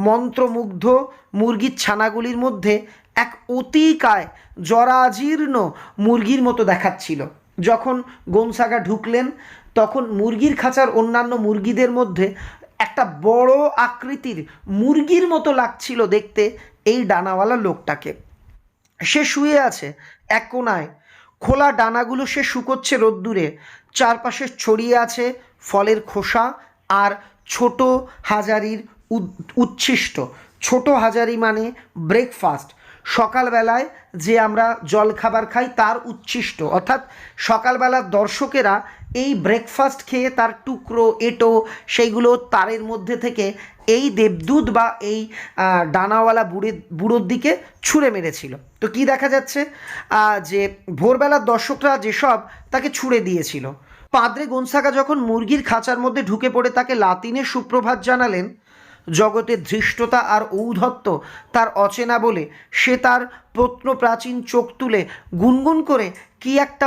[SPEAKER 1] মন্ত্রমুগ্ধ মুরগির ছানাগুলির মধ্যে এক অতিকায় জরাজীর্ণ মুরগির মতো দেখাচ্ছিল। যখন গোনসাগা ঢুকলেন, তখন মুরগির খাঁচার অন্যান্য মুরগিদের মধ্যে একটা বড় আকৃতির মুরগির মতো লাগছিল দেখতে এই ডানাওয়ালা লোকটাকে। সে শুয়ে আছে এক কোনায়, খোলা ডানাগুলো সে শুকোচ্ছে রোদ্দুরে, চারপাশে ছড়িয়ে আছে ফলের খোসা আর ছোট হাজারির উচ্ছিষ্ট। ছোট হাজারি মানে ব্রেকফাস্ট, সকালবেলায় যে আমরা জলখাবার খাই তার উচ্ছিষ্ট, অর্থাৎ সকালবেলার দর্শকেরা এই ব্রেকফাস্ট খেয়ে তার টুকরো এঁটো সেইগুলো তারের মধ্যে থেকে এই দেবদূত বা এই ডানাওয়ালা বুড়োর দিকে ছুঁড়ে মেরেছিল। তো কি দেখা যাচ্ছে যে ভোরবেলার দর্শকরা যেসব তাকে ছুঁড়ে দিয়েছিল। পাদ্রে গোনসাগা যখন মুরগির খাঁচার মধ্যে ঢুকে পড়ে তাকে লাতিনে সুপ্রভাত জানালেন, জগতের ধৃষ্টতা আর ঔদ্ধত্য তার অচেনা বলে সে তার প্রত্নপ্রাচীন চোখ তুলে গুনগুন করে কি একটা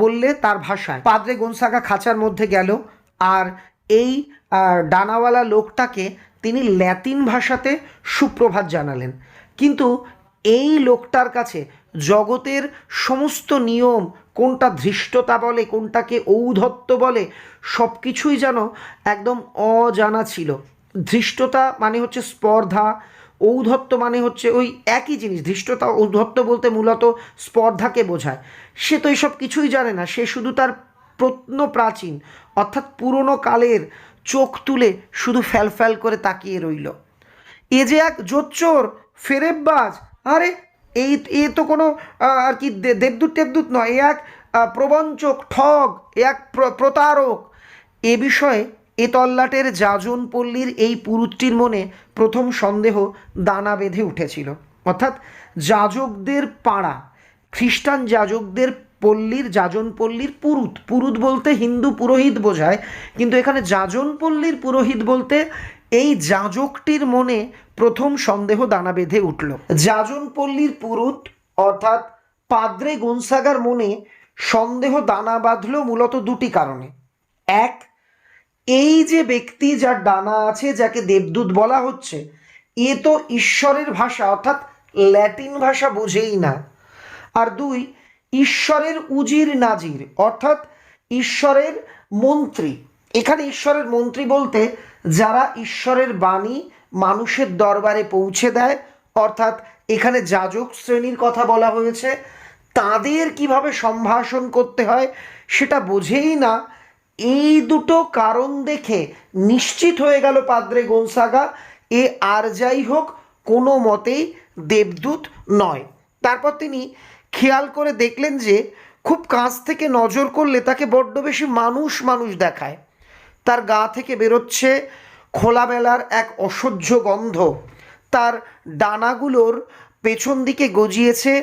[SPEAKER 1] বললে তার ভাষায়। পাদ্রে গোনসাগা খাঁচার মধ্যে গেল আর এই ডানাওয়ালা লোকটাকে তিনি ল্যাতিন ভাষাতে সুপ্রভাত জানালেন। কিন্তু এই লোকটার কাছে জগতের সমস্ত নিয়ম, কোনটা ধৃষ্টতা বলে কোনটাকে ঔদ্ধত্য বলে, সব কিছুই যেন একদম অজানা ছিল। ধৃষ্টতা মানে হচ্ছে স্পর্ধা, ঔদ্ধত্য মানে হচ্ছে ওই একই জিনিস। ধৃষ্টতা ঔদ্ধত্য বলতে মূলত স্পর্ধাকে বোঝায়। সে তো এইসব কিছুই জানে না, সে শুধু তার প্রত্নপ্রাচীন অর্থাৎ পুরনো কালের চোখ তুলে শুধু ফ্যাল করে তাকিয়ে রইল। এ যে এক জোচ্চোর ফেরেববাজ, আরে এ তো কোনো আর কি দেবদূত টেবদূত নয়, এ এক প্রবঞ্চক, ঠগ, এ এক প্রতারক। এ বিষয়ে এ তল্লাটের যাজনপল্লীর এই পুরুতটির মনে প্রথম সন্দেহ দানা বেঁধে উঠেছিল। অর্থাৎ যাজকদের পাড়া, খ্রিস্টান যাজকদের পল্লীর, যাজনপল্লীর পুরুত বলতে হিন্দু পুরোহিত বোঝায়, কিন্তু এখানে যাজনপল্লীর পুরোহিত বলতে এই যাজকটির মনে প্রথম সন্দেহ দানা বেঁধে উঠল। যাজনপল্লীর পুরুত অর্থাৎ পাদ্রে গোনসাগার মনে সন্দেহ দানা বাঁধল মূলত দুটি কারণে। এক, এই যে ব্যক্তি যার ডানা আছে, যাকে দেবদূত বলা হচ্ছে, এ তো ঈশ্বরের ভাষা অর্থাৎ ল্যাটিন ভাষা বোঝেই না। আর দুই, ঈশ্বরের উজির নাজির অর্থাৎ ঈশ্বরের মন্ত্রী। এখানে ঈশ্বরের মন্ত্রী বলতে যারা ঈশ্বরের বাণী মানুষের দরবারে পৌঁছে দেয়, অর্থাৎ এখানে যাজক শ্রেণীর কথা বলা হয়েছে, তাদের কিভাবে সম্ভাষণ করতে হয় সেটা বোঝেই না। এই দুটো কারণ দেখে নিশ্চিত হয়ে গেল পাদ্রে গোনসাগা এ আর যাই হোক কোনো মতেই দেবদূত নয়। তারপর তিনি খেয়াল করে দেখলেন যে খুব কাছ থেকে নজর করলে তাকে বড্ড বেশি মানুষ মানুষ দেখায়। তার গা থেকে বেরোচ্ছে খোলামেলার এক অসহ্য গন্ধ। তার ডানাগুলোর পেছন দিকে গজিয়েছে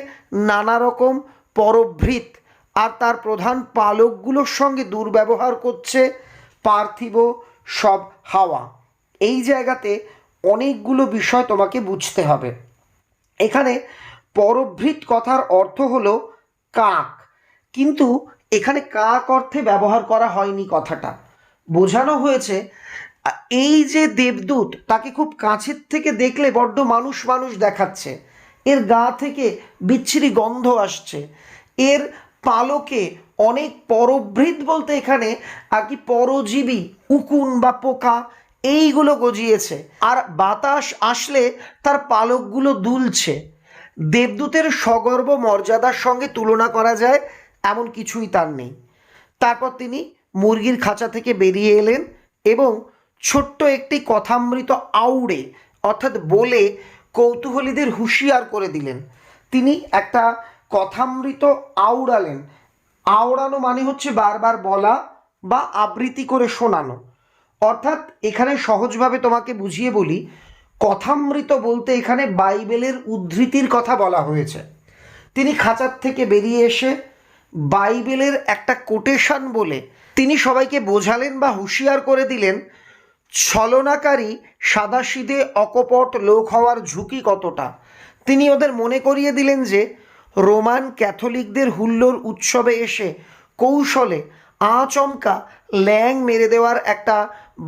[SPEAKER 1] নানা রকম পরভৃত, আর তার প্রধান পালকগুলোর সঙ্গে দুর্ব্যবহার করছে পার্থিব সব হাওয়া। এই জায়গাতে অনেকগুলো বিষয় তোমাকে বুঝতে হবে। এখানে পরভৃত কথার অর্থ হলো কাক, কিন্তু এখানে কাক অর্থে ব্যবহার করা হয়নি। কথাটা বোঝানো হয়েছে এই যে দেবদূত, তাকে খুব কাছের থেকে দেখলে বড্ড মানুষ মানুষ দেখাচ্ছে, এর গা থেকে বিচ্ছিরি গন্ধ আসছে, এর পালকে অনেক পরভৃত বলতে এখানে আর কি পরজীবী উকুন বা পোকা এইগুলো গজিয়েছে, আর বাতাস আসলে তার পালকগুলো দুলছে। দেবদূতের সগর্ব মর্যাদার সঙ্গে তুলনা করা যায় এমন কিছুই তার নেই। তারপর তিনি মুরগির খাঁচা থেকে বেরিয়ে এলেন এবং ছোট্ট একটি কথামৃত আউড়ে অর্থাৎ বলে কৌতূহলীদের হুঁশিয়ার করে দিলেন। তিনি একটা কথামৃত আওড়ালেন। আওড়ানো মানে হচ্ছে বারবার বলা বা আবৃত্তি করে শোনানো। অর্থাৎ এখানে সহজভাবে তোমাকে বুঝিয়ে বলি, কথামৃত বলতে এখানে বাইবেলের উদ্ধৃতির কথা বলা হয়েছে। তিনি খাঁচার থেকে বেরিয়ে এসে বাইবেলের একটা কোটেশন বলে তিনি সবাইকে বোঝালেন বা হুঁশিয়ার করে দিলেন ছলনাকারী সাদাসিধে অকপট লোক হওয়ার ঝুঁকি কতটা। তিনি ওদের মনে করিয়ে দিলেন যে রোমান ক্যাথলিকদের হুল্লোড় উৎসবে এসে কৌশলে আচমকা ল্যাং মেরে দেওয়ার একটা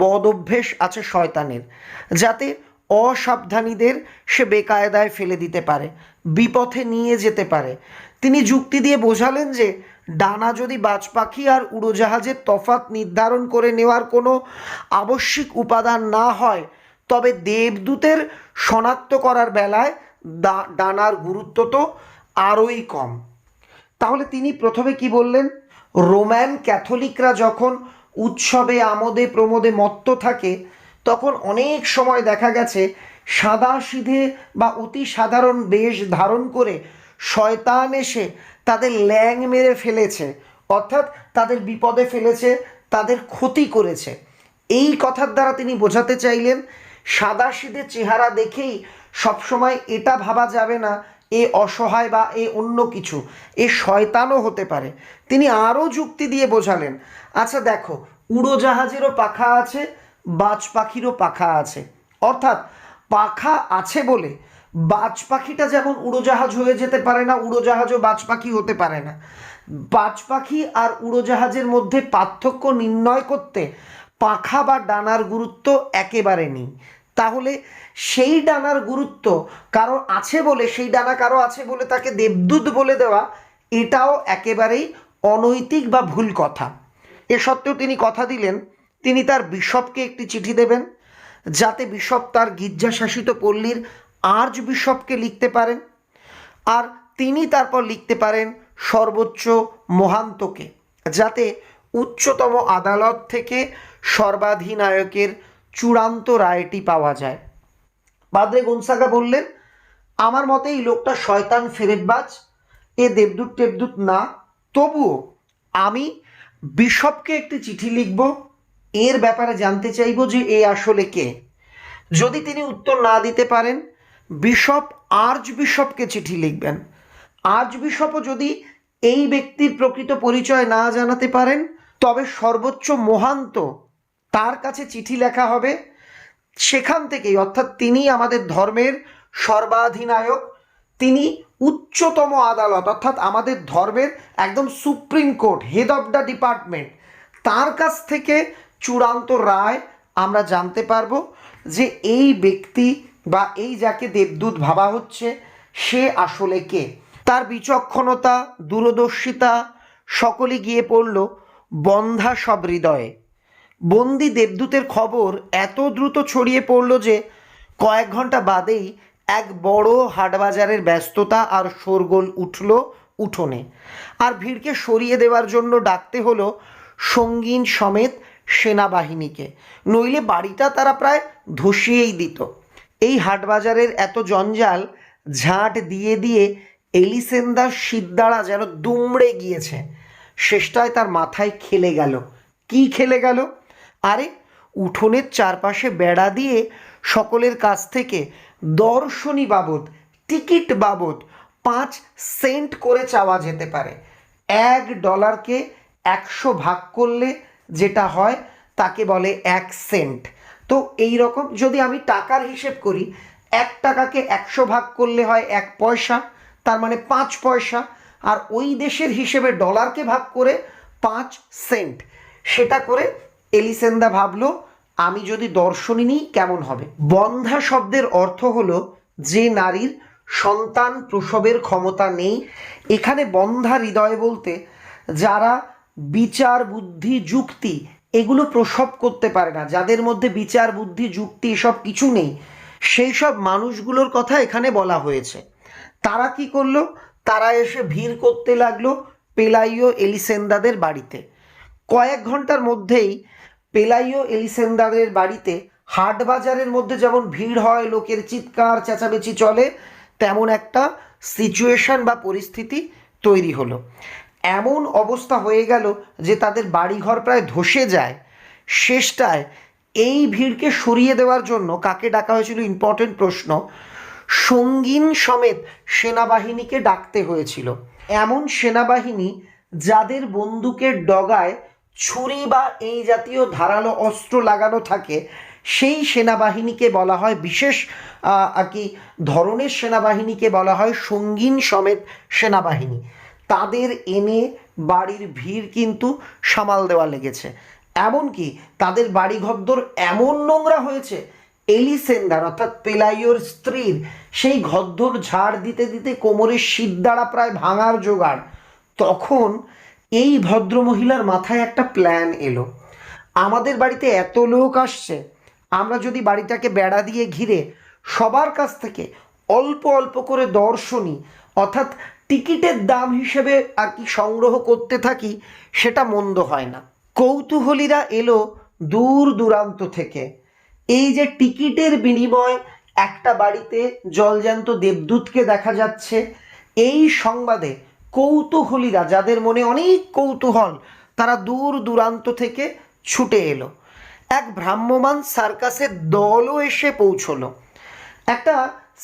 [SPEAKER 1] বদ অভ্যেস আছে শয়তানের, যাতে অসাবধানীদের সে বেকায়দায় ফেলে দিতে পারে, বিপথে নিয়ে যেতে পারে। তিনি যুক্তি দিয়ে বোঝালেন যে ডানা যদি বাজ পাখি আর উড়োজাহাজের তফাৎ নির্ধারণ করে নেওয়ার কোনো আবশ্যিক উপাদান না হয়, তবে দেবদূতের শনাক্ত করার বেলায় ডানার গুরুত্ব তো আরোই কম। তাহলে তিনি প্রথমে কি বললেন, রোমান ক্যাথলিকরা যখন উৎসবে আমোদে প্রমোদে মত্ত থাকে তখন অনেক সময় দেখা গেছে সাদাসিধে বা অতি সাধারণ বেশ ধারণ করে শয়তান এসে তাদের ল্যাং মেরে ফেলেছে, অর্থাৎ তাদের বিপদে ফেলেছে, তাদের ক্ষতি করেছে। এই কথার দ্বারা তিনি বোঝাতে চাইলেন সাদাসিধে চেহারা দেখেই সবসময় এটা ভাবা যাবে না এ অসহায় বা এ অন্য কিছু, এ শয়তানও হতে পারে। তিনি আরও যুক্তি দিয়ে বোঝালেন, আচ্ছা দেখো, উড়োজাহাজেরও পাখা আছে, বাজ পাখিরও পাখা আছে, অর্থাৎ পাখা আছে বলে বাজ পাখিটা যেমন উড়োজাহাজ হয়ে যেতে পারে না, উড়োজাহাজও বাজ পাখি হতে পারে না। বাজ পাখি আর উড়োজাহাজের মধ্যে পার্থক্য নির্ণয় করতে পাখা বা ডানার গুরুত্ব একেবারে নেই। তাহলে সেই ডানার গুরুত্ব কারো আছে বলে, সেই ডানা কারো আছে বলে তাকে দেবদূত বলে দেওয়া, এটাও একেবারেই অনৈতিক বা ভুল কথা। এ সত্ত্বেও তিনি কথা দিলেন তিনি তার বিশপকে একটি চিঠি দেবেন, যাতে বিশপ তার গির্জাশাসিত পল্লীর আর্চ বিশপকে লিখতে পারেন, আর তিনি তারপর লিখতে পারেন সর্বোচ্চ মহান্তকে, যাতে উচ্চতম আদালত থেকে সর্বাধিনায়কের চূড়ান্ত রায়টি পাওয়া যায়। পাদ্রে গোনসাগা বললেন, আমার মতে এই লোকটা শয়তান ফেরেববাজ, এ দেবদূত টেবদূত না, তবুও আমি বিশপকে একটি চিঠি লিখব, এর ব্যাপারে জানতে চাইব যে এ আসলে কে। যদি তিনি উত্তর না দিতে পারেন, বিশপ আর্চ বিশপকে চিঠি লিখবেন। আর্চ বিশপও যদি এই ব্যক্তির প্রকৃত পরিচয় না জানাতে পারেন, তবে সর্বোচ্চ মহান্ত তার কাছে চিঠি লেখা হবে। সেখান থেকেই, অর্থাৎ তিনি আমাদের ধর্মের সর্বাধিনায়ক, তিনি উচ্চতম আদালত, অর্থাৎ আমাদের ধর্মের একদম supreme court, head of the department, তার কাছ থেকে চূড়ান্ত রায় আমরা জানতে পারবো যে এই ব্যক্তি বা এই যাকে দেবদূত ভাবা হচ্ছে সে আসলে কে। তার বিচক্ষণতা, দূরদর্শিতা সকলে গিয়ে পড়ল বন্ধা সব হৃদয়ে। বন্দি দেবদূতের খবর এত দ্রুত ছড়িয়ে পড়ল যে কয়েক ঘন্টা বাদেই এক বড় হাটবাজারের ব্যস্ততা আর শোরগোল উঠল উঠোনে। আর ভিড়কে সরিয়ে দেওয়ার জন্য ডাকতে হলো সঙ্গীন সমেত সেনাবাহিনীকে, নইলে বাড়িটা তারা প্রায় ধসিয়েই দিত। এই হাটবাজারের এত জঞ্জাল ঝাঁট দিয়ে দিয়ে এলিসেন্দার সিদ্ধারা যেন দুমড়ে গিয়েছে। শেষটায় তার মাথায় খেলে গেল। কি খেলে গেল? আরে উঠোনের চারপাশে বেড়া দিয়ে সকলের কাছ থেকে দর্শনী বাবদ, টিকিট বাবদ 5 সেন্ট করে চাওয়া যেতে পারে। $1কে 100 ভাগ করলে যেটা হয় তাকে বলে 1 সেন্ট। তো এই রকম যদি আমি টাকার হিসেব করি, 1 টাকাকে 100 ভাগ করলে হয় 1 পয়সা, তার মানে 5 পয়সা। আর ওই দেশের হিসেবে ডলারকে ভাগ করে 5 সেন্ট। সেটা করে এলিসেন্দা ভাবলো আমি যদি দর্শনী নিই কেমন হবে। বন্ধা শব্দের অর্থ হলো যে নারীর সন্তান প্রসবের ক্ষমতা নেই। এখানে বন্ধা হৃদয় বলতে যারা বিচার, বুদ্ধি, যুক্তি এগুলো প্রসব করতে পারে না, যাদের মধ্যে বিচার, বুদ্ধি, যুক্তি এসব কিছু নেই, সেই সব মানুষগুলোর কথা এখানে বলা হয়েছে। তারা কি করলো? তারা এসে ভিড় করতে লাগলো পেলাইও এলিসেন্দাদের বাড়িতে। কয়েক ঘন্টার মধ্যেই পেলাইও এলিসেন্দারের বাড়িতে হাট বাজারের মধ্যে যেমন ভিড় হয়, লোকের চিৎকার চেঁচামেচি চলে, তেমন একটা সিচুয়েশন বা পরিস্থিতি তৈরি হলো। এমন অবস্থা হয়ে গেল যে তাদের বাড়িঘর প্রায় ধসে যায়। শেষটায় এই ভিড়কে সরিয়ে দেওয়ার জন্য কাকে ডাকা হয়েছিল? ইম্পর্টেন্ট প্রশ্ন। সঙ্গীন সমেত সেনাবাহিনীকে ডাকতে হয়েছিল। এমন সেনাবাহিনী যাদের বন্দুকের ডগায় ছুরি বা এই জাতীয় ধারালো অস্ত্র লাগানো থাকে, সেই সেনাবাহিনীকে বলা হয় বিশেষ আর কি ধরনের সেনাবাহিনীকে বলা হয় সঙ্গীন সমেত সেনাবাহিনী। তাদের এনে বাড়ির ভিড় কিন্তু সামাল দেওয়া লেগেছে। এমনকি তাদের বাড়িঘরদোর এমন নোংরা হয়েছে, এলিসেন্দার অর্থাৎ পেলাইওর স্ত্রীর সেই ঘরদোর ঝাড় দিতে দিতে কোমরের সিদ্ধারা প্রায় ভাঙার জোগাড়। তখন এই ভদ্রমহিলার মাথায় একটা প্ল্যান এলো। আমাদের বাড়িতে এত লোক আসছে, আমরা যদি বাড়িটাকে বেড়া দিয়ে ঘিরে সবার কাছ থেকে অল্প অল্প করে দর্শনী অর্থাৎ টিকিটের দাম হিসেবে আর কি সংগ্রহ করতে থাকি, সেটা মন্দ হয় না। কৌতূহলীরা এলো দূর দূরান্ত থেকে। এই যে টিকিটের বিনিময়ে একটা বাড়িতে জলজ্যান্ত দেবদূতকে দেখা যাচ্ছে, এই সংবাদে কৌতূহলীরা, যাদের মনে অনেক কৌতূহল, তারা দূর দূরান্ত থেকে ছুটে এলো। এক ভ্রাম্যমান সার্কাসের দলও এসে পৌঁছলো। একটা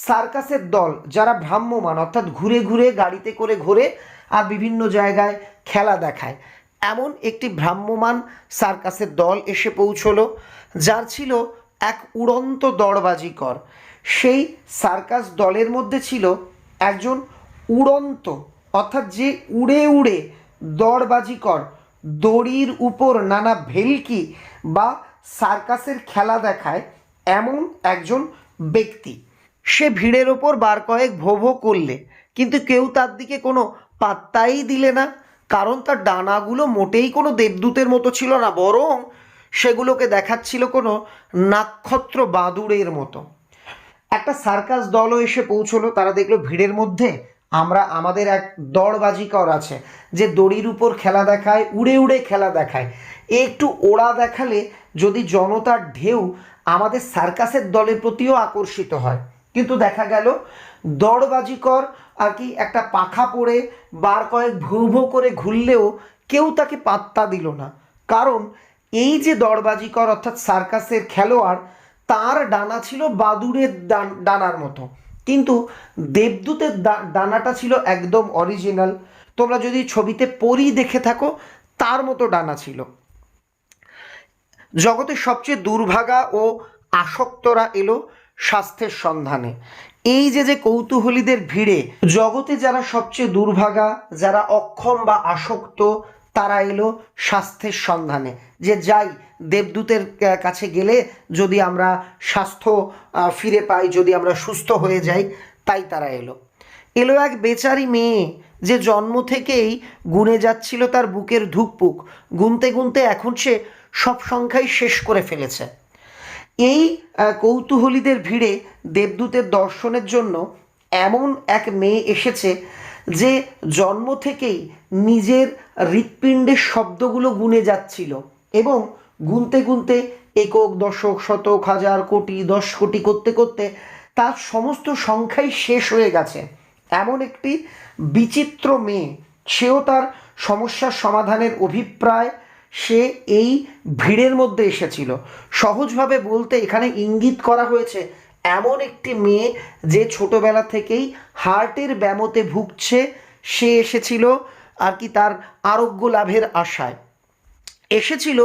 [SPEAKER 1] সার্কাসের দল যারা ভ্রাম্যমান অর্থাৎ ঘুরে ঘুরে গাড়িতে করে ঘোরে আর বিভিন্ন জায়গায় খেলা দেখায়, এমন একটি ভ্রাম্যমান সার্কাসের দল এসে পৌঁছলো, যার ছিল এক উড়ন্ত দড়বাজিকর। সেই সার্কাস দলের মধ্যে ছিল একজন উড়ন্ত অর্থাৎ যে উড়ে উড়ে দড়বাজিকর, দড়ির উপর নানা ভেলকি বা সার্কাসের খেলা দেখায় এমন একজন ব্যক্তি। সে ভিড়ের ওপর বার কয়েক ভো ভো করলে, কিন্তু কেউ তার দিকে কোনো পাত্তাই দিলে না, কারণ তার ডানাগুলো মোটেই কোনো দেবদূতের মতো ছিল না, বরং সেগুলোকে দেখাচ্ছিল কোনো নাক্ষত্র বাদুড়ের মতো। একটা সার্কাস দলও এসে পৌঁছলো। তারা দেখলো ভিড়ের মধ্যে আমাদের এক দড়বাজিকর আছে, যে দড়ির উপর খেলা দেখায়, উড়ে উড়ে খেলা দেখায়। একটু ওড়া দেখালে যদি জনতার ঢেউ আমাদের সার্কাসের দলের প্রতিও আকর্ষিত হয়। কিন্তু দেখা গেল দড়বাজিকর আর কি একটা পাখা পরে বার কয়েক ভৌ ভৌ করে ঘুরলেও কেউ তাকে পাত্তা দিল না, কারণ এই যে দড়বাজিকর অর্থাৎ সার্কাসের খেলোয়াড়, তার ডানা ছিল বাদুড়ের ডানার মতো, কিন্তু দেবদূতের ডানাটা ছিল একদম অরিজিনাল। তোমরা যদি ছবিতে পরী দেখে থাকো, তার মতো ডানা ছিল। জগতের সবচেয়ে দুর্ভাগা ও আসক্তরা এলো স্বাস্থ্যের সন্ধানে। এই যে কৌতূহলীদের ভিড়ে জগতে যারা সবচেয়ে দুর্ভাগা, যারা অক্ষম বা আসক্ত, তারা এলো স্বাস্থ্যের সন্ধানে, যে যাই দেবদূতের কাছে গেলে যদি আমরা স্বাস্থ্য ফিরে পাই, যদি আমরা সুস্থ হয়ে যাই, তাই তারা এলো। এলো এক বেচারি মেয়ে, যে জন্ম থেকেই গুনে যাচ্ছিল তার বুকের ধুকপুক, গুনতে গুনতে এখন সে সব সংখ্যাই শেষ করে ফেলেছে। এই কৌতূহলীদের ভিড়ে দেবদূতের দর্শনের জন্য এমন এক মেয়ে এসেছে যে জন্ম থেকেই নিজের হৃৎপিণ্ডের শব্দগুলো গুনে যাচ্ছিল, এবং গুনতে গুনতে একক, দশক, শতক, হাজার, কোটি, 10 কোটি করতে করতে তার সমস্ত সংখ্যাই শেষ হয়ে গেছে। এমন একটি বিচিত্র মেয়ে, সেও তার সমস্যার সমাধানের অভিপ্রায় সে এই ভিড়ের মধ্যে এসেছিল। সহজভাবে বলতে এখানে ইঙ্গিত করা হয়েছে এমন একটি মেয়ে যে ছোটবেলা থেকেই হার্টের ব্যামোতে ভুগছে, সে এসেছিল আর কি তার আরোগ্য লাভের আশায়। এসেছিল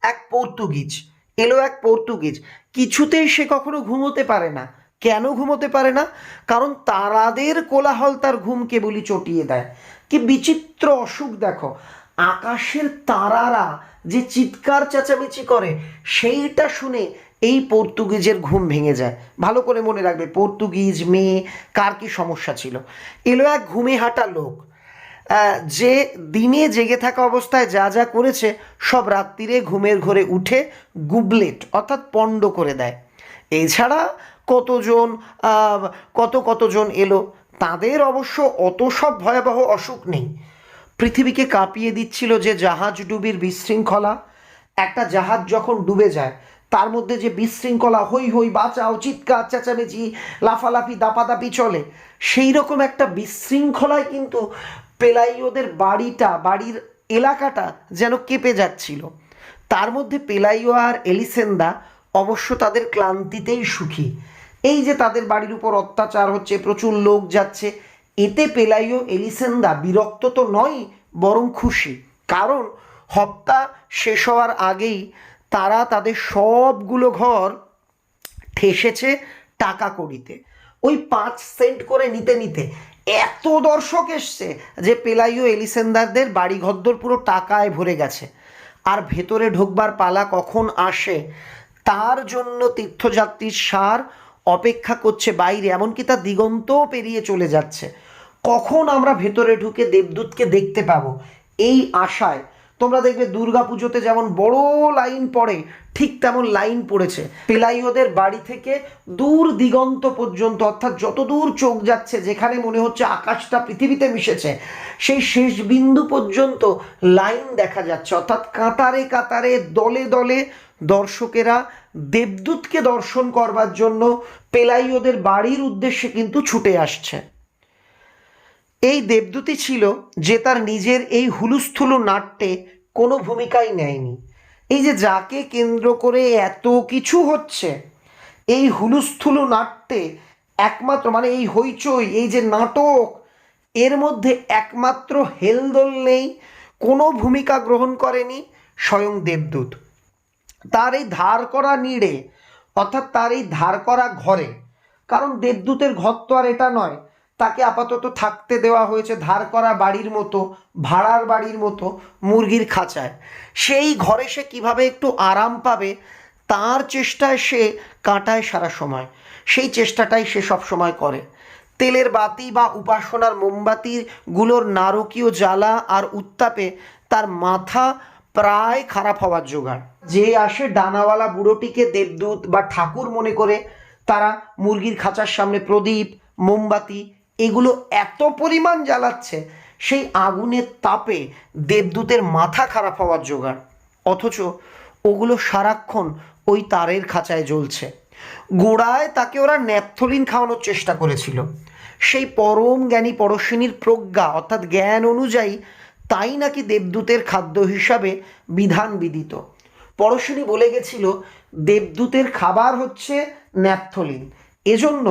[SPEAKER 1] এক পর্তুগিজ, এলো এক পর্তুগিজ, কিছুতেই সে কখনো ঘুমোতে পারে না। কেন ঘুমোতে পারে না? কারণ তারাদের কোলাহল তার ঘুম কেবলই চটিয়ে দেয়। কি বিচিত্র অসুখ দেখো, আকাশের তারারা যে চিৎকার চেঁচামেচি করে, সেইটা শুনে এই পর্তুগিজের ঘুম ভেঙে যায়। ভালো করে মনে রাখবে, পর্তুগিজ মেয়ে কার কি সমস্যা ছিল। এলো এক ঘুমে হাঁটা লোক, যে দিনে জেগে থাকা অবস্থায় যা যা করেছে সব রাত্রিরে ঘুমের ঘরে উঠে গুবলেট অর্থাৎ পণ্ড করে দেয়। এছাড়া কতজন এলো, তাদের অবশ্য অত সব ভয়াবহ অসুখ নেই। পৃথিবীকে কাঁপিয়ে দিচ্ছিল যে জাহাজ ডুবির বিশৃঙ্খলা। একটা জাহাজ যখন ডুবে যায়, তার মধ্যে যে বিশৃঙ্খলা, হই হই বাঁচাও, চিৎকার চেঁচামেচি, লাফালাফি দাপাদাপি চলে, সেই রকম একটা বিশৃঙ্খলায় কিন্তু পেলাইওদের বাড়ির এলাকাটা যেন কেঁপে যাচ্ছিল। তার মধ্যে পেলাইও আর এলিসেন্দা অবশ্য তাদের ক্লান্তিতেই সুখী। এই যে তাদের বাড়ির উপর অত্যাচার হচ্ছে, প্রচুর লোক যাচ্ছে, এতে পেলাইও এলিসেন্দা বিরক্ত তো নয়, বরং খুশি। কারণ হপ্তা শেষ হওয়ার আগেই তারা তাদের সবগুলো ঘর ঠেসেছে টাকা কড়িতে। ওই 5 সেন্ট করে নিতে নিতে এত দর্শক এসছে যে পেলাইও এলিসেন্দারদের বাড়ি ঘরদোর পুরো টাকায় ভরে গেছে। আর ভেতরে ঢোকবার পালা কখন আসে তার জন্য তীর্থযাত্রীর সার অপেক্ষা করছে বাইরে, এমনকি তার দিগন্তও পেরিয়ে চলে যাচ্ছে। কখন আমরা ভেতরে ঢুকে দেবদূতকে দেখতে পাবো, এই আশায় তোমরা দেখবে দুর্গাপুজোতে যেমন বড় লাইন পড়ে, ঠিক তেমন লাইন পড়েছে পেলাইওদের বাড়ি থেকে দূর দিগন্ত পর্যন্ত, অর্থাৎ যত দূর চোখ যাচ্ছে, যেখানে মনে হচ্ছে আকাশটা পৃথিবীতে মিশেছে, সেই শেষ বিন্দু পর্যন্ত লাইন দেখা যাচ্ছে। অর্থাৎ কাতারে কাতারে দলে দলে দর্শকেরা দেবদূতকে দর্শন করবার জন্য পেলাইওদের বাড়ির উদ্দেশ্যে কিন্তু ছুটে আসছে। এই দেবদূতই ছিল যে তার নিজের এই হুলুস্থুলু নাট্যে কোনো ভূমিকাই নেয়নি। এই যে যাকে কেন্দ্র করে এত কিছু হচ্ছে, এই হুলুস্থুলু নাট্যে একমাত্র মানে এই হইচই, এই যে নাটক, এর মধ্যে একমাত্র হেলদোল নেই, কোনো ভূমিকা গ্রহণ করেনি স্বয়ং দেবদূত। তার এই ধার করা নিড়ে, অর্থাৎ তার এই ধার করা ঘরে, কারণ দেবদূতের ঘর তো আর এটা নয়, তাকে আপাতত থাকতে দেওয়া হয়েছে ধার করা বাড়ির মতো, ভাড়ার বাড়ির মতো, মুরগির খাঁচায়। সেই ঘরে সে কিভাবে একটু আরাম পাবে তার চেষ্টায় সে কাটায় সারা সময়। সেই চেষ্টাটাই সে সব সময় করে। তেলের বাতি বা উপাসনার মোমবাতিগুলোর নারকীয় জ্বালা আর উত্তাপে তার মাথা প্রায় খারাপ হওয়ার জোগাড়। যে আসে ডানাওয়ালা বুড়োটিকে দেবদূত বা ঠাকুর মনে করে, তারা মুরগির খাঁচার সামনে প্রদীপ, মোমবাতি এগুলো এত পরিমাণ জ্বালাচ্ছে, সেই আগুনের তাপে দেবদূতের মাথা খারাপ হওয়ার জোগাড়। অথচ ওগুলো সারাক্ষণ ওই তারের খাঁচায় জ্বলছে। গোড়ায় তাকে ওরা ন্যাপথলিন খাওয়ানোর চেষ্টা করেছিল। সেই পরম জ্ঞানী পরশিনীর প্রজ্ঞা অর্থাৎ জ্ঞান অনুযায়ী তাই নাকি দেবদূতের খাদ্য হিসাবে বিধান বিদিত। পরশিনী বলে গেছিল দেবদূতের খাবার হচ্ছে ন্যাপথলিন। এজন্য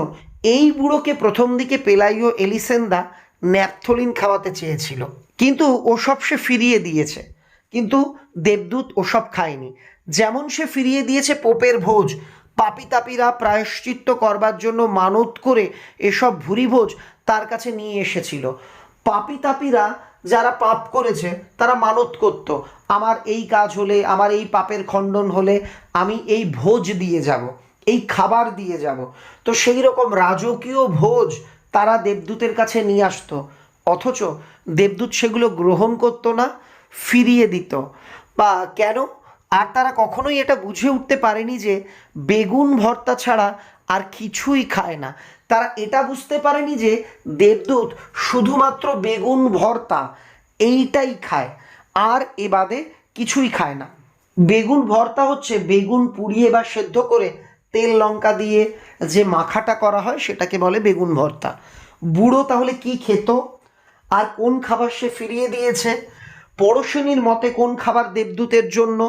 [SPEAKER 1] এই বুড়োকে প্রথম দিকে পেলাইও এলিসেন্দা ন্যাপথলিন খাওয়াতে চেয়েছিল, কিন্তু ওসব সে ফিরিয়ে দিয়েছে। কিন্তু দেবদূত ওসব খায়নি। যেমন সে ফিরিয়ে দিয়েছে পোপের ভোজ, পাপিতাপিরা প্রায়শ্চিত্ত করবার জন্য মানত করে এসব ভুরিভোজ তার কাছে নিয়ে এসেছিল। পাপিতাপিরা যারা পাপ করেছে তারা মানত করত, আমার এই কাজ হলে, আমার এই পাপের খণ্ডন হলে আমি এই ভোজ দিয়ে যাব, এই খাবার দিয়ে যাব। তো সেই রকম রাজকীয় ভোজ তারা দেবদূতের কাছে নিয়ে আসতো, অথচ দেবদূত সেগুলো গ্রহণ করতো না, ফিরিয়ে দিত। বা কেন? আর তারা কখনোই এটা বুঝে উঠতে পারেনি যে বেগুন ভর্তা ছাড়া আর কিছুই খায় না। তারা এটা বুঝতে পারেনি যে দেবদূত শুধুমাত্র বেগুন ভর্তা এইটাই খায়, আর এ বাদে কিছুই খায় না। বেগুন ভর্তা হচ্ছে বেগুন পুড়িয়ে বা সেদ্ধ করে তেল লঙ্কা দিয়ে যে মাখাটা করা হয় সেটাকে বলে বেগুন ভর্তা। বুড়ো তাহলে কি খেত, আর কোন খাবার সে ফিরিয়ে দিয়েছে, পড়শিনীর মতে কোন খাবার দেবদূতের জন্য,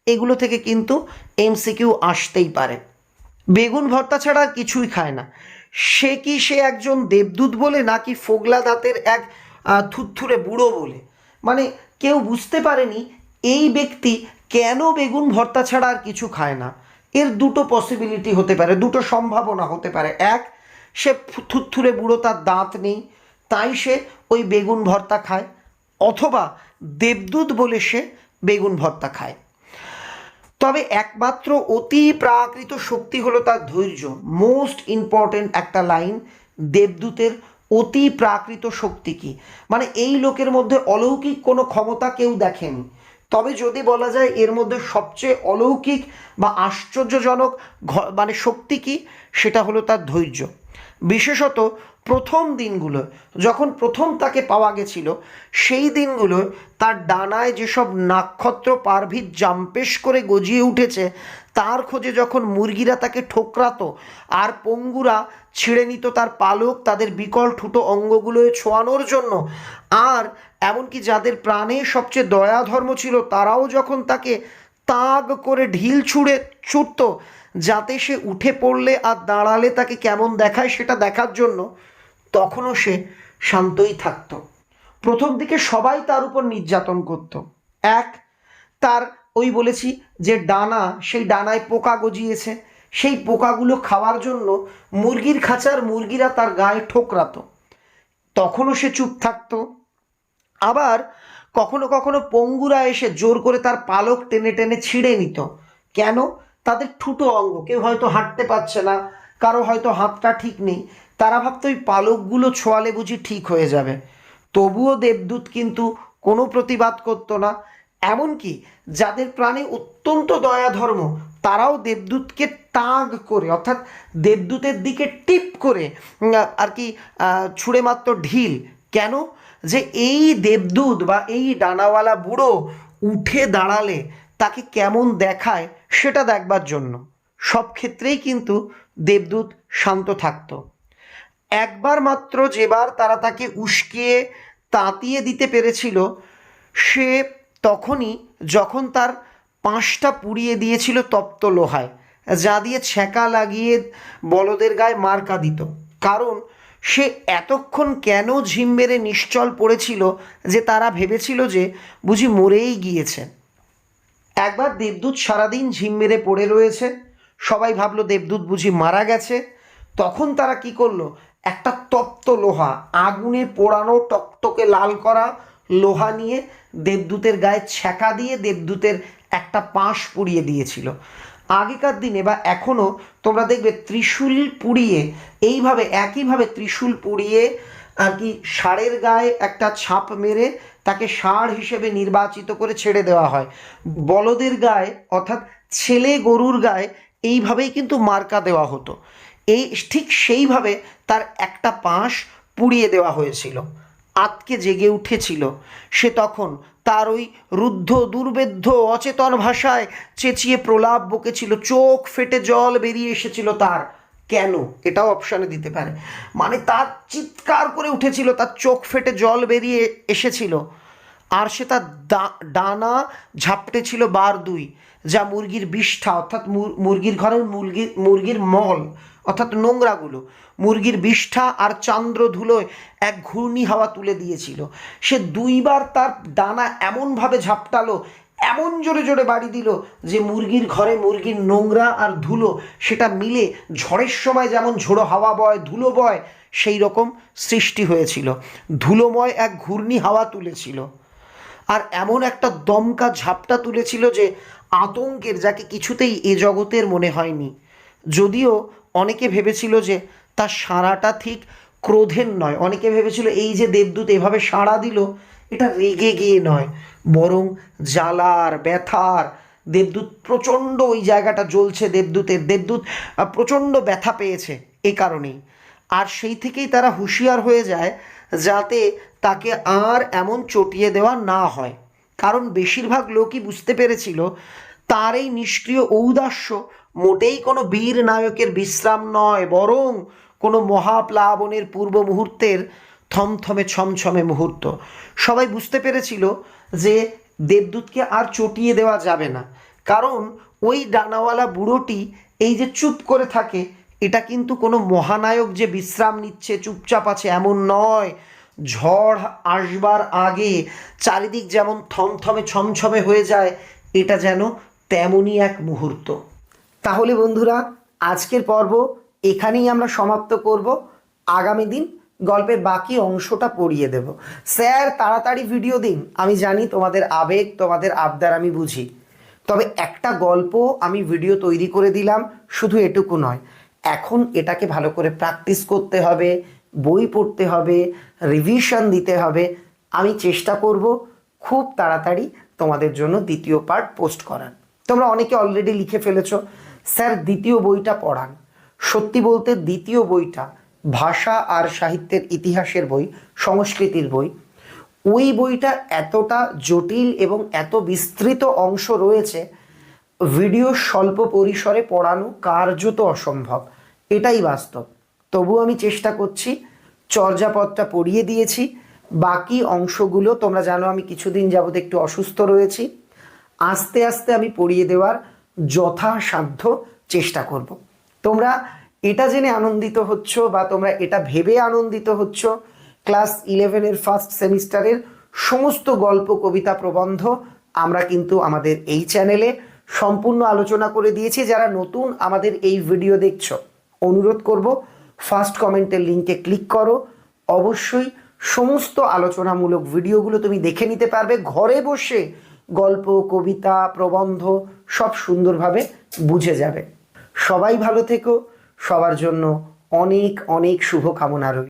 [SPEAKER 1] এগুলো থেকে কিন্তু এমসিকিউ আসতেই পারে। বেগুন ভর্তা ছাড়া আর কিছুই খায় না। সে একজন দেবদূত বলে, নাকি ফোগলা দাঁতের এক থুরথুরে বুড়ো বলে? মানে কেউ বুঝতে পারেনি এই ব্যক্তি কেন বেগুন ভর্তা ছাড়া আর কিছু খায় না। এর দুটো পসিবিলিটি হতে পারে, দুটো সম্ভাবনা হতে পারে। এক, সে থুরথুরে বুড়ো, তার দাঁত নেই, তাই সে ওই বেগুন ভর্তা খায়। অথবা দেবদূত বলে সে বেগুন ভর্তা খায়। তবে একমাত্র অতি প্রাকৃত শক্তি হলো তার ধৈর্য। মোস্ট ইম্পর্টেন্ট একটা লাইন, দেবদূতের অতি প্রাকৃত শক্তি কি, মানে এই লোকের মধ্যে অলৌকিক কোনো ক্ষমতা কেউ দেখেনি। তবে যদি বলা যায় এর মধ্যে সবচেয়ে অলৌকিক বা আশ্চর্যজনক মানে শক্তি কি, সেটা হলো তার ধৈর্য। বিশেষত প্রথম দিনগুলো, যখন প্রথম তাকে পাওয়া গেছিল, সেই দিনগুলো তার ডানায় যেসব নক্ষত্র পারভিত জাম্পেশ করে গজিয়ে উঠেছে, তার খোঁজে যখন মুরগিরা তাকে ঠোকরাতো আর পঙ্গুরা ছিঁড়ে নিত তার পালক তাদের বিকল ঠুটো অঙ্গগুলোয় ছোঁয়ানোর জন্য, আর এমনকি যাদের প্রাণে সবচেয়ে দয়া ধর্ম ছিল তারাও যখন তাকে তাগ করে ঢিল ছুটত যাতে সে উঠে পড়লে আর দাঁড়ালে তাকে কেমন দেখায় সেটা দেখার জন্য, তখনও সে শান্তই থাকত। প্রথম দিকে সবাই তার উপর নির্যাতন করত। এক, তার ওই বলেছি যে ডানা, সেই ডানায় পোকা গজিয়েছে, সেই পোকাগুলো খাওয়ার জন্য মুরগির খাঁচার মুরগিরা তার গায়ে ঠোকরাতো, তখনও সে চুপ থাকতো। আবার কখনো কখনো পঙ্গুরা এসে জোর করে তার পালক টেনে টেনে ছিঁড়ে নিত। কেন? তাদের ঠুটো অঙ্গ, কেউ হয়তো হাঁটতে পারছে না, কারো হয়তো হাতটা ঠিক নেই, তারা ভাবতো ওই পালকগুলো ছোঁয়ালে বুঝি ঠিক হয়ে যাবে। তবুও দেবদূত কিন্তু কোনো প্রতিবাদ করতো না। এমনকি যাদের প্রাণে অত্যন্ত দয়া ধর্ম, তারাও দেবদূতকে তাগ করে, অর্থাৎ দেবদূতের দিকে টিপ করে আর কি ছুঁড়ে মারত ঢিল। কেন? যে এই দেবদূত বা এই ডানাওয়ালা বুড়ো উঠে দাঁড়ালে তাকে কেমন দেখায় সেটা দেখবার জন্য। সব ক্ষেত্রেই কিন্তু দেবদূত শান্ত থাকত। একবার মাত্র যেবার তারা তাকে উস্কিয়ে তাতিয়ে দিতে পেরেছিল, সে তখনই যখন তার পাঁশটা পুড়িয়ে দিয়েছিল তপ্ত লোহায়, যা দিয়ে ছ্যাঁকা লাগিয়ে বলদের গায়ে মার্কা দিত। কারণ সে এতক্ষণ কেন ঝিম মেরে নিশ্চল পড়েছিল যে তারা ভেবেছিল যে বুঝি মরেই গিয়েছে। একবার দেবদূত সারাদিন ঝিম মেরে পড়ে রয়েছে, সবাই ভাবলো দেবদূত বুঝি মারা গেছে। তখন তারা কি করলো, একটা তপ্ত লোহা, আগুনে পোড়ানো টকটকে লাল করা লোহা নিয়ে দেবদূতের গায়ে ছ্যাঁকা দিয়ে দেবদূতের একটা পাশ পুড়িয়ে দিয়েছিল। আগেকার দিনে বা এখনও তোমরা দেখবে ত্রিশূল পুড়িয়ে, এইভাবে একইভাবে ত্রিশূল পুড়িয়ে আর কি ষাঁড়ের গায়ে একটা ছাপ মেরে তাকে ষাঁড় হিসেবে নির্বাচিত করে ছেড়ে দেওয়া হয়। বলদের গায়ে অর্থাৎ ছেলে গরুর গায়ে এইভাবেই কিন্তু মার্কা দেওয়া হতো। এই ঠিক সেইভাবে তার একটা পাশ পুড়িয়ে দেওয়া হয়েছিল। আতকে জেগে উঠেছিল সে, তখন তার ওই রুদ্ধ দুর্বেদ্য অচেতন ভাষায় চেঁচিয়ে প্রলাপ বকেছিল, চোখ ফেটে জল বেরিয়ে এসেছিল তার। কেন? এটাও অপশানে দিতে পারে। মানে তার চিৎকার করে উঠেছিল, তার চোখ ফেটে জল বেরিয়ে এসেছিল, আর সে তার ডানা ঝাপটে ছিল বার দুই, যা মুরগির বিষ্ঠা অর্থাৎ মুরগির ঘরের মুরগির মল অর্থাৎ নোংরাগুলো, মুরগির বিষ্ঠা আর চান্দ্র ধুলোয় এক ঘূর্ণি হাওয়া তুলে দিয়েছিল। সে দুইবার তার ডানা এমনভাবে ঝাপটালো, এমন জোরে জোরে বাড়ি দিল যে মুরগির ঘরে মুরগির নোংরা আর ধুলো সেটা মিলে ঝড়ের সময় যেমন ঝোড়ো হাওয়া বয়, ধুলো বয়, সেই রকম সৃষ্টি হয়েছিল। ধুলোময় এক ঘূর্ণি হাওয়া তুলেছিল, আর এমন একটা দমকা ঝাপটা তুলেছিল যে আতঙ্কের, যাকে কিছুতেই এ জগতের মনে হয়নি। যদিও অনেকে ভেবেছিল যে তার সাড়াটা ঠিক ক্রোধের নয়, অনেকে ভেবেছিল এই যে দেবদূত এভাবে সাড়া দিল এটা রেগে গিয়ে নয়, বরং জ্বালার, ব্যথার। দেবদূত প্রচণ্ড, ওই জায়গাটা জ্বলছে দেবদূত প্রচণ্ড ব্যথা পেয়েছে এ কারণেই। আর সেই থেকেই তারা হুঁশিয়ার হয়ে যায় যাতে তাকে আর এমন চটিয়ে দেওয়া না হয়, কারণ বেশিরভাগ লোকই বুঝতে পেরেছিল তার এই নিষ্ক্রিয় ঔদাস্য মোটেই কোনো বীর নায়কের বিশ্রাম নয়, বরং কোনো মহাপ্লাবনের পূর্ব মুহূর্তের থমথমে ছমছমে মুহূর্ত। সবাই বুঝতে পেরেছিল যে দেবদূতকে আর চটিয়ে দেওয়া যাবে না, কারণ ওই ডানাওয়ালা বুড়োটি এই যে চুপ করে থাকে, এটা কিন্তু কোনো মহানায়ক যে বিশ্রাম নিচ্ছে, চুপচাপ আছে, এমন নয়। ঝড় আসবার আগে চারিদিক যেমন থমথমে ছমছমে হয়ে যায়, এটা যেন তেমনই এক মুহূর্ত। তাহলে বন্ধুরা, আজকের পর্ব এখানেই আমরা সমাপ্ত করব। আগামী দিন গল্পের বাকি অংশটা পড়িয়ে দেব। স্যার তাড়াতাড়ি ভিডিও দিন, আমি জানি তোমাদের আবেগ, তোমাদের আবদার আমি বুঝি, তবে একটা গল্প আমি ভিডিও তৈরি করে দিলাম, শুধু এটুকু নয়, এখন এটাকে ভালো করে প্র্যাকটিস করতে হবে, বই পড়তে হবে, রিভিশন দিতে হবে। আমি চেষ্টা করব খুব তাড়াতাড়ি তোমাদের জন্য দ্বিতীয় পার্ট পোস্ট করার। তোমরা অনেকে অলরেডি লিখে ফেলেছো, স্যার দ্বিতীয় বইটা পড়ান। সত্যি বলতে দ্বিতীয় বইটা ভাষা আর সাহিত্যের ইতিহাসের বই, সংস্কৃতির বই। ওই বইটা এতটা জটিল এবং এত বিস্তৃত অংশ রয়েছে, ভিডিও স্বল্প পরিসরে পড়ানো কার্যত অসম্ভব, এটাই বাস্তব। তবু আমি চেষ্টা করছি, চর্যাপদটা পড়িয়ে দিয়েছি, বাকি অংশগুলো তোমরা জানো আমি কিছুদিন যাবত একটু অসুস্থ রয়েছি, আস্তে আস্তে আমি পড়িয়ে দেওয়ার যথাসাধ্য চেষ্টা করব। তোমরা এটা জেনে আনন্দিত হচ্ছ বা তোমরা এটা ভেবে আনন্দিত হচ্ছ, ক্লাস 11-এর ফার্স্ট সেমিস্টারের সমস্ত গল্প, কবিতা, প্রবন্ধ আমরা কিন্তু আমাদের এই চ্যানেলে সম্পূর্ণ আলোচনা করে দিয়েছি। যারা নতুন আমাদের এই ভিডিও দেখছো, অনুরোধ করব ফার্স্ট কমেন্টের লিঙ্কে ক্লিক করো, অবশ্যই সমস্ত আলোচনামূলক ভিডিওগুলো তুমি দেখে নিতে পারবে ঘরে বসে। গল্প, কবিতা, প্রবন্ধ সব সুন্দরভাবে বুঝে যাবে। সবাই ভালো থেকো, সবার জন্য অনেক অনেক শুভকামনা রইল।